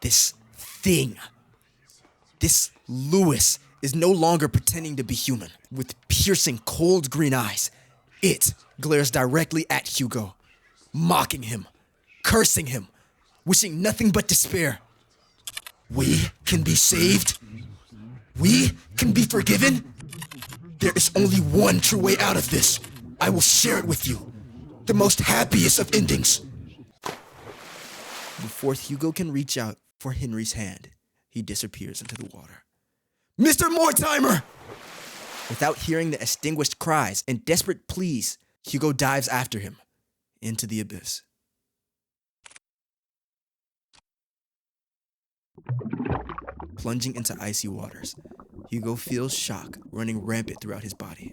This thing. This Lewis is no longer pretending to be human. With piercing, cold green eyes, it glares directly at Hugo, mocking him, cursing him, wishing nothing but despair. We can be saved? We can be forgiven? There is only one true way out of this. I will share it with you. The most happiest of endings. Before Hugo can reach out for Henry's hand, he disappears into the water. Mr. Mortimer! Without hearing the extinguished cries and desperate pleas, Hugo dives after him into the abyss. Plunging into icy waters, Hugo feels shock running rampant throughout his body.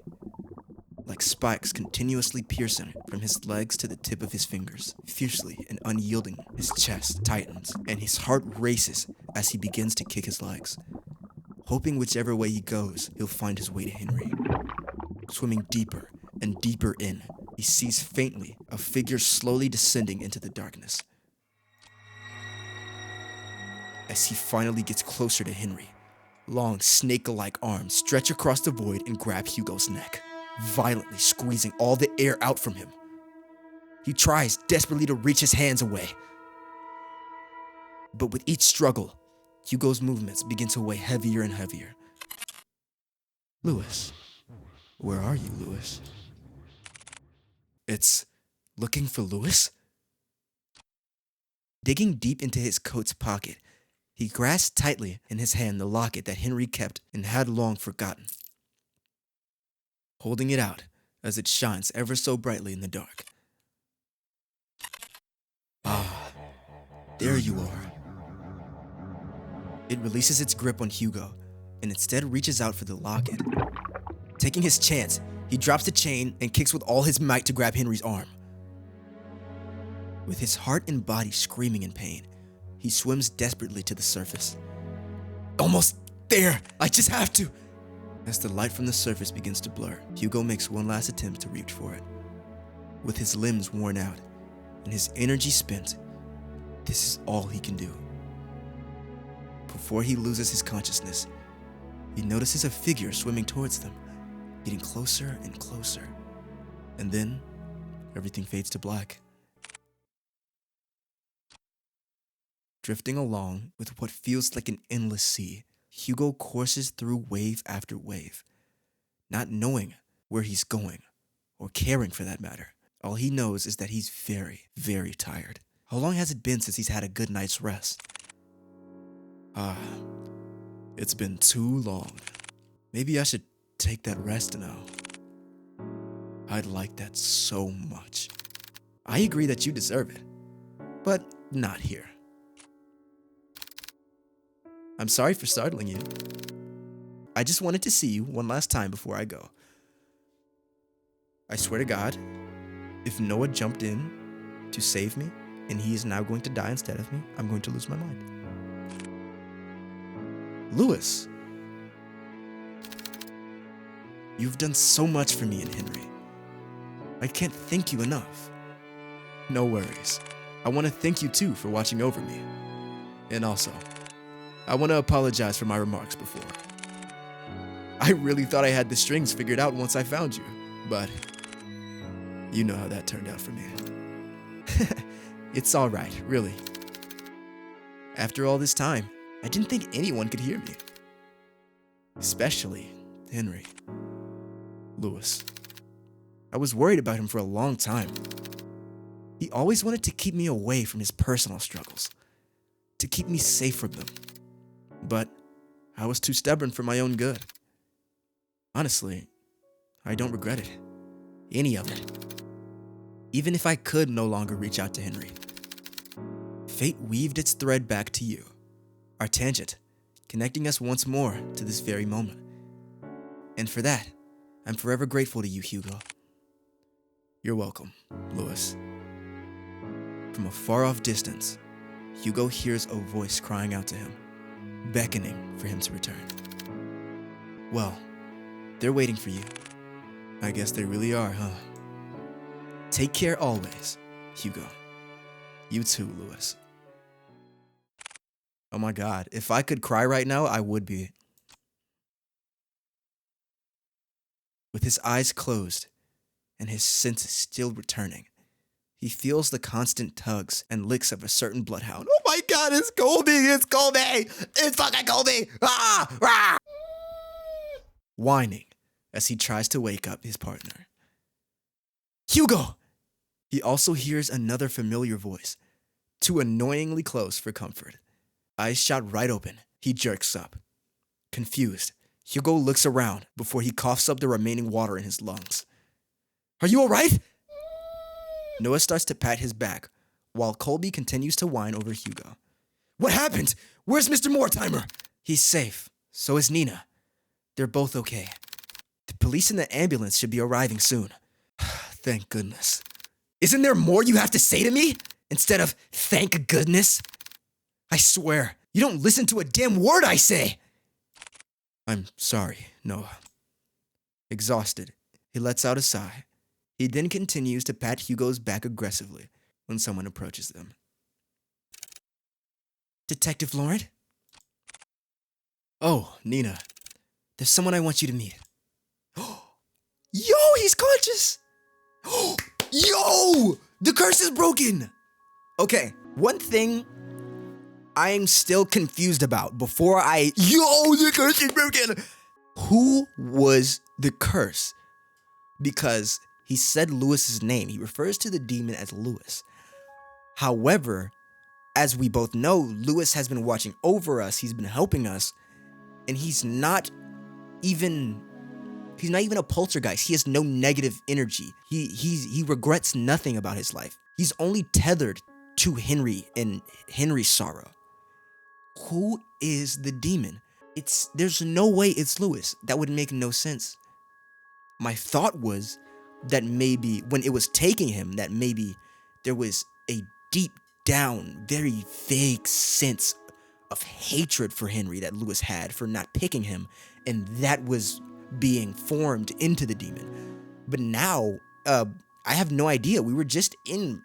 Like spikes continuously piercing from his legs to the tip of his fingers. Fiercely and unyielding, his chest tightens and his heart races as he begins to kick his legs. Hoping whichever way he goes, he'll find his way to Henry. Swimming deeper and deeper in, he sees faintly a figure slowly descending into the darkness. As he finally gets closer to Henry, long snake-like arms stretch across the void and grab Hugo's neck, violently squeezing all the air out from him. He tries desperately to reach his hands away. But with each struggle, Hugo's movements begin to weigh heavier and heavier. Lewis. Where are you, Lewis? It's looking for Lewis? Digging deep into his coat's pocket, he grasped tightly in his hand the locket that Henry kept and had long forgotten. Holding it out as it shines ever so brightly in the dark. Ah, there you are. It releases its grip on Hugo and instead reaches out for the locket. Taking his chance, he drops the chain and kicks with all his might to grab Henry's arm. With his heart and body screaming in pain, he swims desperately to the surface. Almost there! I just have to! As the light from the surface begins to blur, Hugo makes one last attempt to reach for it. With his limbs worn out and his energy spent, this is all he can do. Before he loses his consciousness, he notices a figure swimming towards them, getting closer and closer. And then, everything fades to black. Drifting along with what feels like an endless sea, Hugo courses through wave after wave, not knowing where he's going, or caring for that matter. All he knows is that he's very, very tired. How long has it been since he's had a good night's rest? It's been too long. Maybe I should take that rest now. I'd like that so much. I agree that you deserve it, but not here. I'm sorry for startling you. I just wanted to see you one last time before I go. I swear to God, if Noah jumped in to save me and he is now going to die instead of me, I'm going to lose my mind. Lewis, you've done so much for me and Henry. I can't thank you enough. No worries. I want to thank you too for watching over me. And also, I want to apologize for my remarks before. I really thought I had the strings figured out once I found you, but you know how that turned out for me. It's all right, really. After all this time, I didn't think anyone could hear me. Especially Henry. Lewis. I was worried about him for a long time. He always wanted to keep me away from his personal struggles, to keep me safe from them. But I was too stubborn for my own good. Honestly, I don't regret it. Any of it. Even if I could no longer reach out to Henry. Fate weaved its thread back to you, our tangent, connecting us once more to this very moment. And for that, I'm forever grateful to you, Hugo. You're welcome, Lewis. From a far-off distance, Hugo hears a voice crying out to him, beckoning for him to return. Well, they're waiting for you. I guess they really are, huh? Take care always, Hugo. You too, Lewis. Oh my God, if I could cry right now, I would be. With his eyes closed and his senses still returning, he feels the constant tugs and licks of a certain bloodhound. Oh my God, it's Colby! It's Colby! It's fucking Colby! Ah! Ah! Whining as he tries to wake up his partner. Hugo! He also hears another familiar voice, too annoyingly close for comfort. Eyes shot right open, he jerks up. Confused, Hugo looks around before he coughs up the remaining water in his lungs. Are you alright? Noah starts to pat his back, while Colby continues to whine over Hugo. What happened? Where's Mr. Mortimer? He's safe. So is Nina. They're both okay. The police and the ambulance should be arriving soon. Thank goodness. Isn't there more you have to say to me? Instead of thank goodness? I swear, you don't listen to a damn word I say! I'm sorry, Noah. Exhausted, he lets out a sigh. He then continues to pat Hugo's back aggressively when someone approaches them. Detective Laurent? Oh, Nina. There's someone I want you to meet. Yo, he's conscious! Yo! The curse is broken! Okay, one thing I'm still confused about before the curse is broken! Who was the curse? Because he said Lewis's name. He refers to the demon as Lewis. However, as we both know, Lewis has been watching over us. He's been helping us. And he's not even a poltergeist. He has no negative energy. He regrets nothing about his life. He's only tethered to Henry and Henry's sorrow. Who is the demon? There's no way it's Lewis. That would make no sense. My thought was that maybe when it was taking him, that maybe there was a deep down, very vague sense of hatred for Henry that Lewis had for not picking him, and that was being formed into the demon. But now, I have no idea. We were just in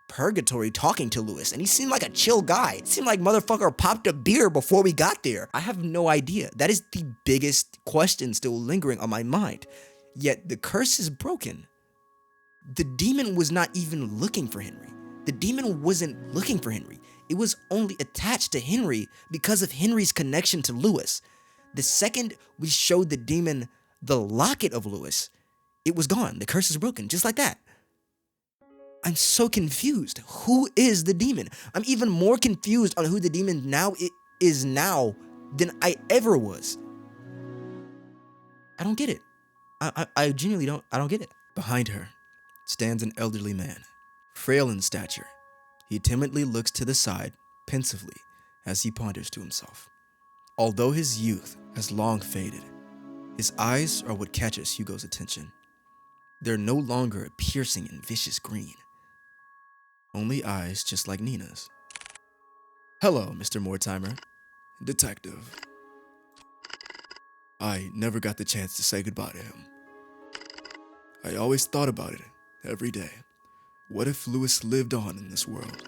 purgatory talking to Lewis, and he seemed like a chill guy. It seemed like motherfucker popped a beer before we got there. I have no idea. That is the biggest question still lingering on my mind. Yet the curse is broken. The demon was not even looking for Henry. The demon wasn't looking for Henry. it was only attached to Henry because of Henry's connection to Lewis. The second we showed the demon the locket of Lewis, it was gone. The curse is broken, just like that. I'm so confused. Who is the demon? I'm even more confused on who the demon is now than I ever was. I don't get it. I genuinely don't get it. Behind her stands an elderly man, frail in stature. He timidly looks to the side, pensively, as he ponders to himself. Although his youth has long faded, his eyes are what catches Hugo's attention. They're no longer a piercing and vicious green. Only eyes just like Nina's. Hello, Mr. Mortimer. Detective. I never got the chance to say goodbye to him. I always thought about it every day. What if Lewis lived on in this world?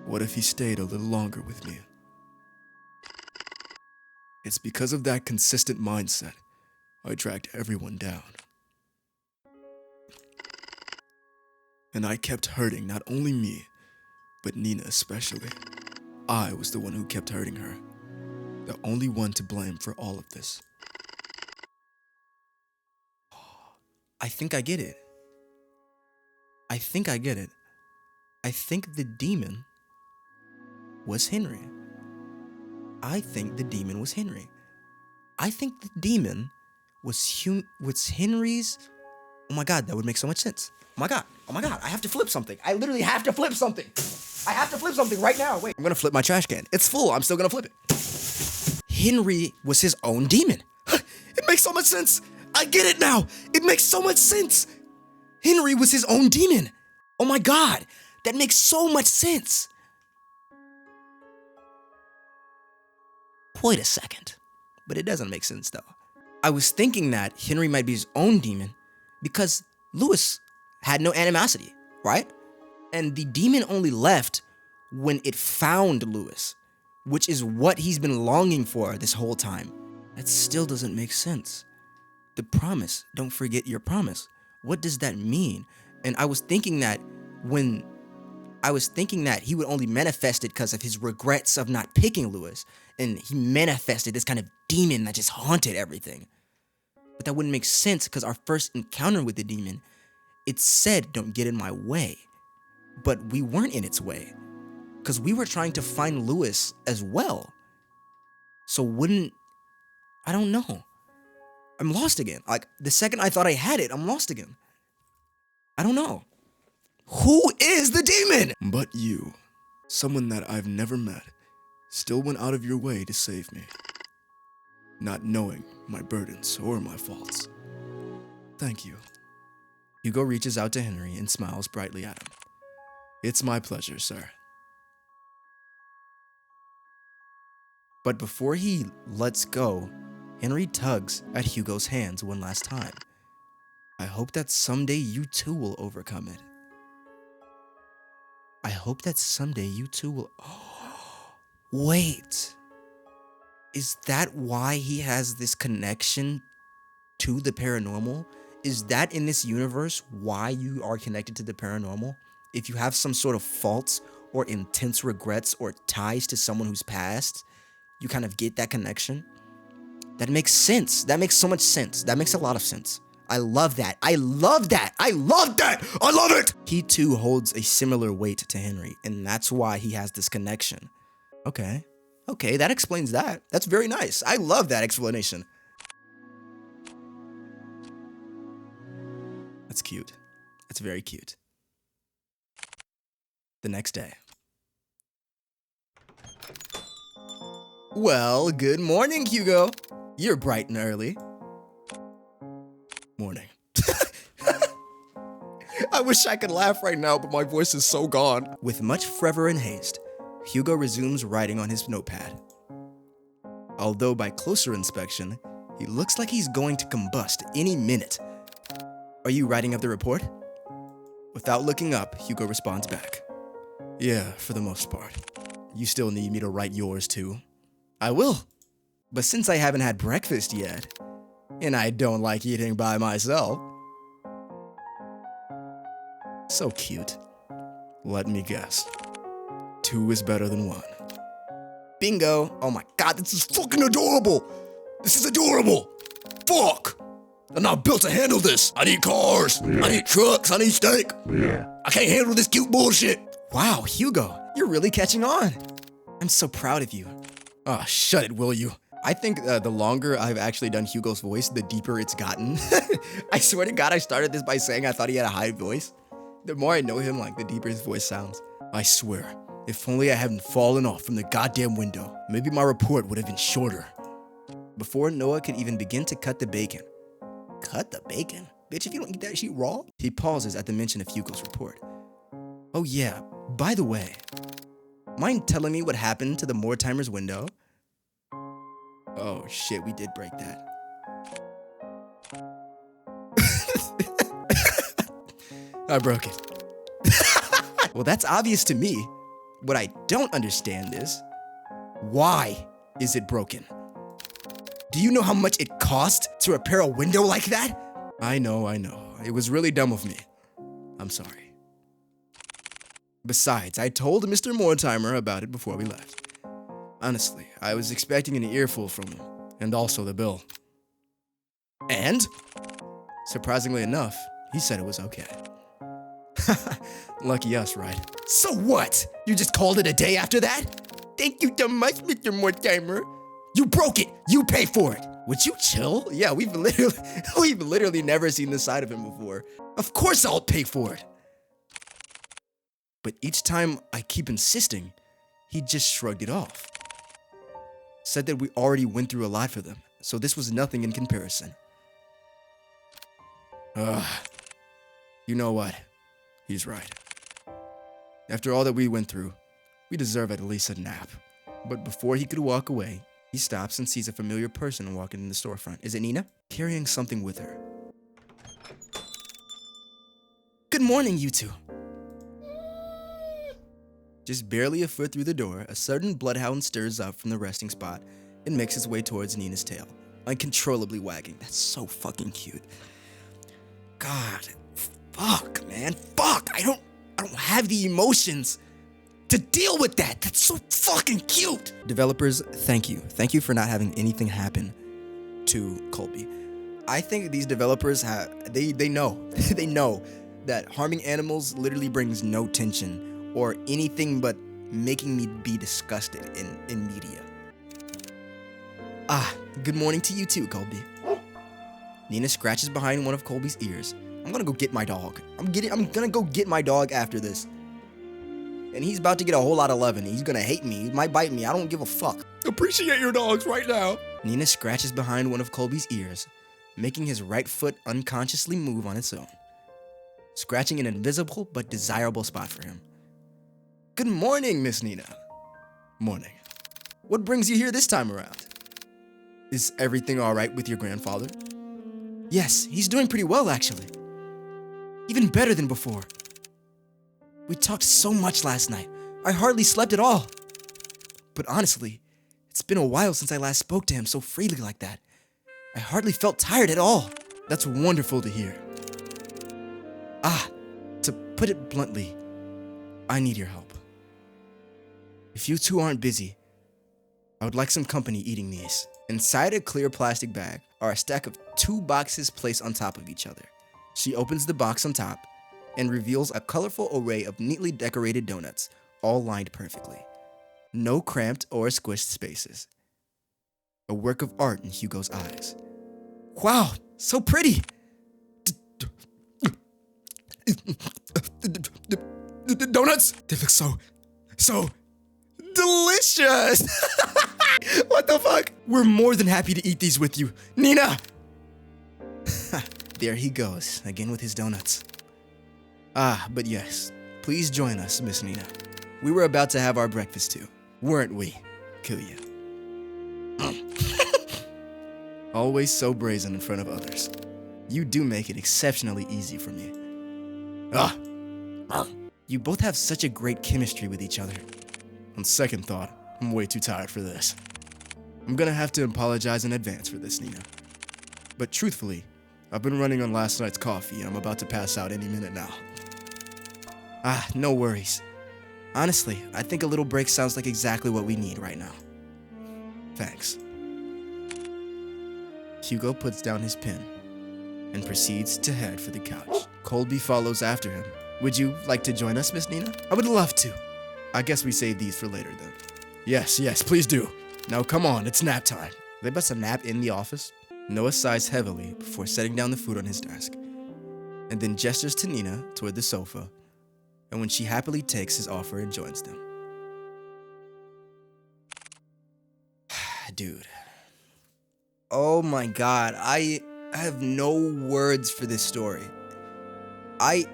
What if he stayed a little longer with me? It's because of that consistent mindset I dragged everyone down. And I kept hurting not only me, but Nina especially. I was the one who kept hurting her. The only one to blame for all of this. I think I get it. I think the demon was Henry. I think the demon was Henry's. Oh my God, that would make so much sense. Oh my God, I have to flip something. I literally have to flip something. I have to flip something right now. Wait, I'm gonna flip my trash can. It's full, I'm still gonna flip it. Henry was his own demon. It makes so much sense. I get it now. It makes so much sense. Henry was his own demon. Oh my God, that makes so much sense. Wait a second, but it doesn't make sense though. I was thinking that Henry might be his own demon because Lewis had no animosity, right? And the demon only left when it found Lewis, which is what he's been longing for this whole time. That still doesn't make sense. The promise, don't forget your promise. What does that mean? And I was thinking that he would only manifest it because of his regrets of not picking Lewis. And he manifested this kind of demon that just haunted everything. But that wouldn't make sense because our first encounter with the demon, it said, don't get in my way. But we weren't in its way because we were trying to find Lewis as well. So I don't know. I'm lost again. Like the second I thought I had it, I'm lost again. I don't know. Who is the demon? But you, someone that I've never met, still went out of your way to save me. Not knowing my burdens or my faults. Thank you. Hugo reaches out to Henry and smiles brightly at him. It's my pleasure, sir. But before he lets go, Henry tugs at Hugo's hands one last time. I hope that someday you too will overcome it. I hope that someday you too will... Oh, wait. Is that why he has this connection to the paranormal? Is that in this universe why you are connected to the paranormal? If you have some sort of faults or intense regrets or ties to someone who's passed, you kind of get that connection? That makes sense. That makes so much sense. That makes a lot of sense. I love that. I love that. I love that. I love it. He too holds a similar weight to Henry, and that's why he has this connection. Okay, that explains that. That's very nice. I love that explanation. That's cute. That's very cute. The next day. Well, good morning, Hugo. You're bright and early. Morning. I wish I could laugh right now, but my voice is so gone. With much fervor and haste, Hugo resumes writing on his notepad. Although by closer inspection, he looks like he's going to combust any minute. Are you writing up the report? Without looking up, Hugo responds back. Yeah, for the most part. You still need me to write yours too? I will. But since I haven't had breakfast yet, and I don't like eating by myself. So cute. Let me guess. 2 is better than 1. Bingo. Oh my God, this is fucking adorable. This is adorable. Fuck. I'm not built to handle this. I need cars. I need trucks. I need steak. I can't handle this cute bullshit. Wow, Hugo, you're really catching on. I'm so proud of you. Oh, shut it, will you? I think the longer I've actually done Hugo's voice, the deeper it's gotten. I swear to God, I started this by saying I thought he had a high voice. The more I know him, like, the deeper his voice sounds. I swear, if only I hadn't fallen off from the goddamn window, maybe my report would have been shorter. Before Noah could even begin to cut the bacon. Cut the bacon? Bitch, if you don't eat that shit raw? He pauses at the mention of Hugo's report. Oh yeah, by the way, mind telling me what happened to the Mortimer's window? Oh shit, we did break that. I broke it. Well, that's obvious to me. What I don't understand is, why is it broken? Do you know how much it cost to repair a window like that? I know. It was really dumb of me. I'm sorry. Besides, I told Mr. Mortimer about it before we left. Honestly, I was expecting an earful from him, and also the bill. And, surprisingly enough, he said it was okay. Lucky us, right? So what? You just called it a day after that? Thank you so much, Mr. Mortimer. You broke it. You pay for it. Would you chill? Yeah, we've literally never seen this side of him before. Of course I'll pay for it. But each time I keep insisting, he just shrugged it off. Said that we already went through a lot for them, so this was nothing in comparison. You know what? He's right. After all that we went through, we deserve at least a nap. But before he could walk away, he stops and sees a familiar person walking in the storefront. Is it Nina? Carrying something with her. Good morning, you two. Just barely a foot through the door, a sudden bloodhound stirs up from the resting spot and makes its way towards Nina's tail, uncontrollably wagging. That's so fucking cute. God, fuck, man, fuck. I don't have the emotions to deal with that. That's so fucking cute. Developers, thank you. Thank you for not having anything happen to Colby. I think these developers they know they know that harming animals literally brings no tension or anything but making me be disgusted in media. Good morning to you too, Colby. Nina scratches behind one of Colby's ears. I'm gonna go get my dog. I'm gonna go get my dog after this. And he's about to get a whole lot of loving. He's gonna hate me. He might bite me. I don't give a fuck. Appreciate your dogs right now. Nina scratches behind one of Colby's ears, making his right foot unconsciously move on its own, scratching an invisible but desirable spot for him. Good morning, Miss Nina. Morning. What brings you here this time around? Is everything all right with your grandfather? Yes, he's doing pretty well, actually. Even better than before. We talked so much last night. I hardly slept at all. But honestly, it's been a while since I last spoke to him so freely like that. I hardly felt tired at all. That's wonderful to hear. To put it bluntly, I need your help. If you two aren't busy, I would like some company eating these. Inside a clear plastic bag are a stack of 2 boxes placed on top of each other. She opens the box on top and reveals a colorful array of neatly decorated donuts, all lined perfectly. No cramped or squished spaces. A work of art in Hugo's eyes. Wow, so pretty! The donuts, they look so delicious! What the fuck? We're more than happy to eat these with you. Nina! There he goes, again with his donuts. But yes, please join us, Miss Nina. We were about to have our breakfast too, weren't we, Kuya? Always so brazen in front of others. You do make it exceptionally easy for me. You both have such a great chemistry with each other. On second thought, I'm way too tired for this. I'm gonna have to apologize in advance for this, Nina. But truthfully, I've been running on last night's coffee and I'm about to pass out any minute now. No worries. Honestly, I think a little break sounds like exactly what we need right now. Thanks. Hugo puts down his pen and proceeds to head for the couch. Colby follows after him. Would you like to join us, Miss Nina? I would love to. I guess we save these for later then. Yes, please do. Now come on, it's nap time. They bust a nap in the office. Noah sighs heavily before setting down the food on his desk, and then gestures to Nina toward the sofa, and when she happily takes his offer and joins them. Dude. Oh my god, I have no words for this story. I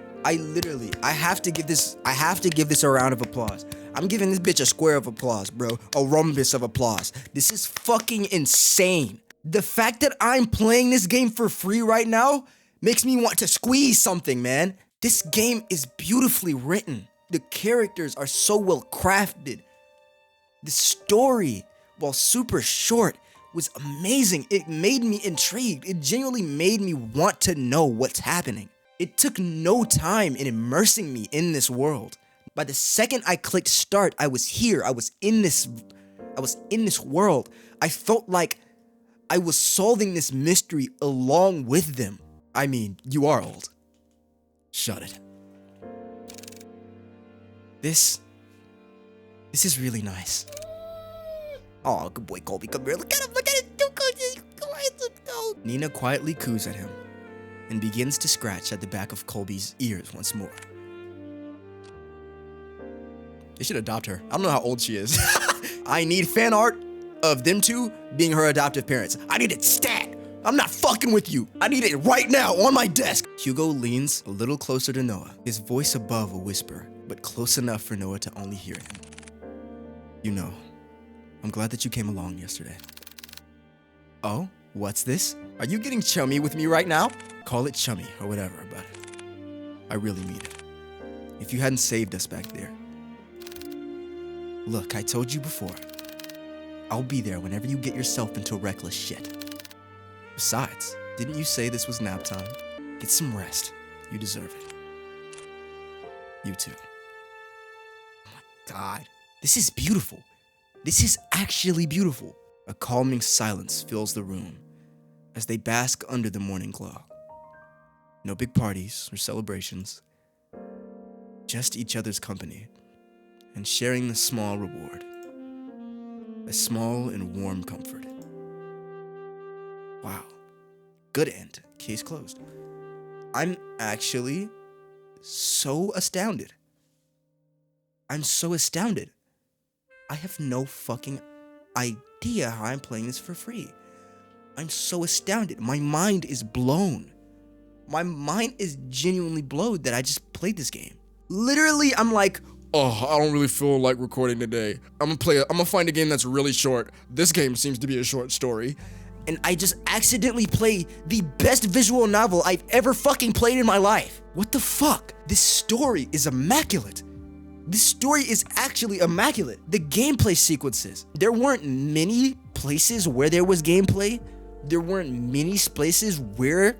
have to give this a round of applause. I'm giving this bitch a square of applause, bro. A rhombus of applause. This is fucking insane. The fact that I'm playing this game for free right now makes me want to squeeze something, man. This game is beautifully written. The characters are so well crafted. The story, while super short, was amazing. It made me intrigued. It genuinely made me want to know what's happening. It took no time in immersing me in this world. By the second I clicked start, I was here. I was in this world. I felt like I was solving this mystery along with them. I mean, you are old. Shut it. This is really nice. Oh, good boy, Colby. Come here. Look at him. Look at him. Nina quietly coos at him and begins to scratch at the back of Colby's ears once more. They should adopt her. I don't know how old she is. I need fan art of them two being her adoptive parents. I need it stat. I'm not fucking with you. I need it right now on my desk. Hugo leans a little closer to Noah, his voice above a whisper, but close enough for Noah to only hear him. You know, I'm glad that you came along yesterday. Oh, what's this? Are you getting chummy with me right now? Call it chummy or whatever, but I really mean it. If you hadn't saved us back there. Look, I told you before. I'll be there whenever you get yourself into reckless shit. Besides, didn't you say this was nap time? Get some rest. You deserve it. You too. Oh my god. This is beautiful. This is actually beautiful. A calming silence fills the room as they bask under the morning glow. No big parties or celebrations. Just each other's company and sharing the small reward. A small and warm comfort. Wow. Good end. Case closed. I'm actually so astounded. I'm so astounded. I have no fucking idea how I'm playing this for free. I'm so astounded. My mind is blown. My mind is genuinely blown that I just played this game. Literally, I'm like, oh, I don't really feel like recording today. I'm gonna find a game that's really short. This game seems to be a short story. And I just accidentally play the best visual novel I've ever fucking played in my life. What the fuck? This story is immaculate. This story is actually immaculate. The gameplay sequences. There weren't many places where there was gameplay. There weren't many places where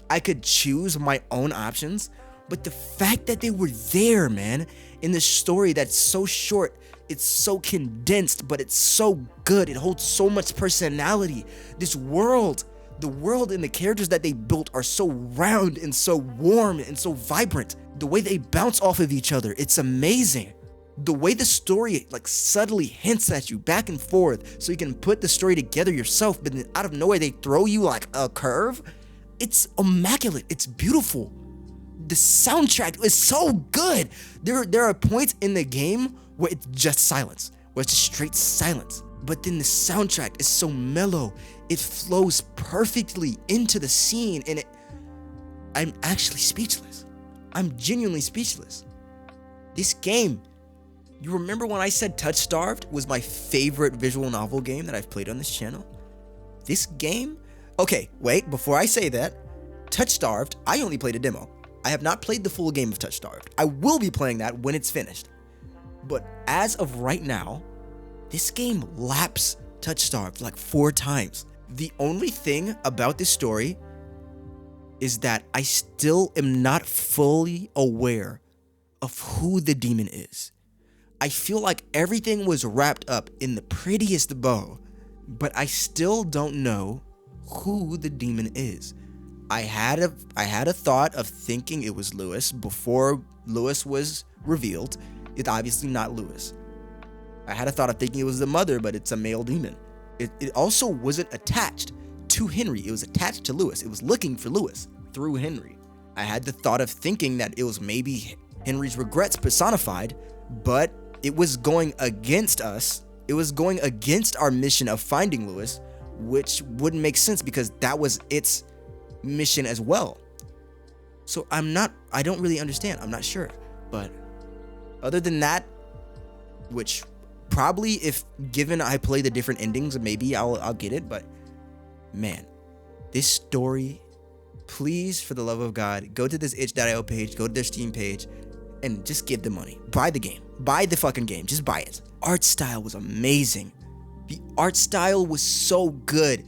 I could choose my own options. But the fact that they were there, man, in this story that's so short, it's so condensed, but it's so good. It holds so much personality. This world, the world and the characters that they built are so round and so warm and so vibrant. The way they bounce off of each other, it's amazing. The way the story like subtly hints at you back and forth so you can put the story together yourself, but then out of nowhere they throw you like a curve. It's immaculate. It's beautiful. The soundtrack is so good. There are points in the game where it's just silence, where it's just straight silence. But then the soundtrack is so mellow. It flows perfectly into the scene, and I'm actually speechless. I'm genuinely speechless. This game, you remember when I said Touch Starved was my favorite visual novel game that I've played on this channel? This game? Okay, wait, before I say that, Touch Starved, I only played a demo. I have not played the full game of Touch Starved. I will be playing that when it's finished. But as of right now, this game laps Touch Starved like 4 times. The only thing about this story is that I still am not fully aware of who the demon is. I feel like everything was wrapped up in the prettiest bow, but I still don't know who the demon is. I had a thought of thinking it was Lewis before Lewis was revealed. It's obviously not Lewis. I had a thought of thinking it was the mother, but it's a male demon. It also wasn't attached to Henry. It was attached to Lewis. It was looking for Lewis through Henry. I had the thought of thinking that it was maybe Henry's regrets personified, but it was going against us. It was going against our mission of finding Lewis, which wouldn't make sense because that was its mission as well. So I don't really understand. I'm not sure. But other than that, which probably if given I play the different endings, maybe I'll get it. But man, this story, please, for the love of God, go to this itch.io page, go to their Steam page, and just give them money. Buy the game. Buy the fucking game. Just buy it. Art style was amazing. The art style was so good.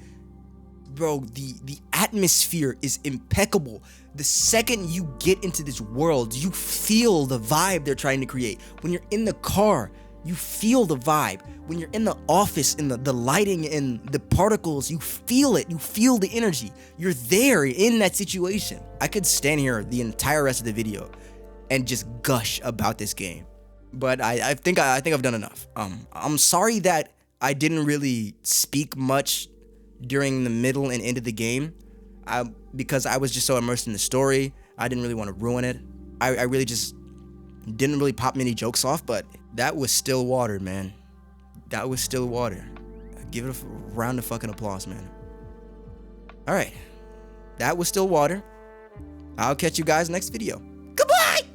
Bro, the atmosphere is impeccable. The second you get into this world, you feel the vibe they're trying to create. When you're in the car, you feel the vibe. When you're in the office, in the lighting and the particles, you feel it. You feel the energy. You're there in that situation. I could stand here the entire rest of the video and just gush about this game. But I think I've done enough. I'm sorry that I didn't really speak much during the middle and end of the game, because I was just so immersed in the story. I didn't really want to ruin it. I really just didn't really pop many jokes off, but that was Stillwater, man. That was Stillwater. Give it a round of fucking applause, man. All right, that was Stillwater. I'll catch you guys next video.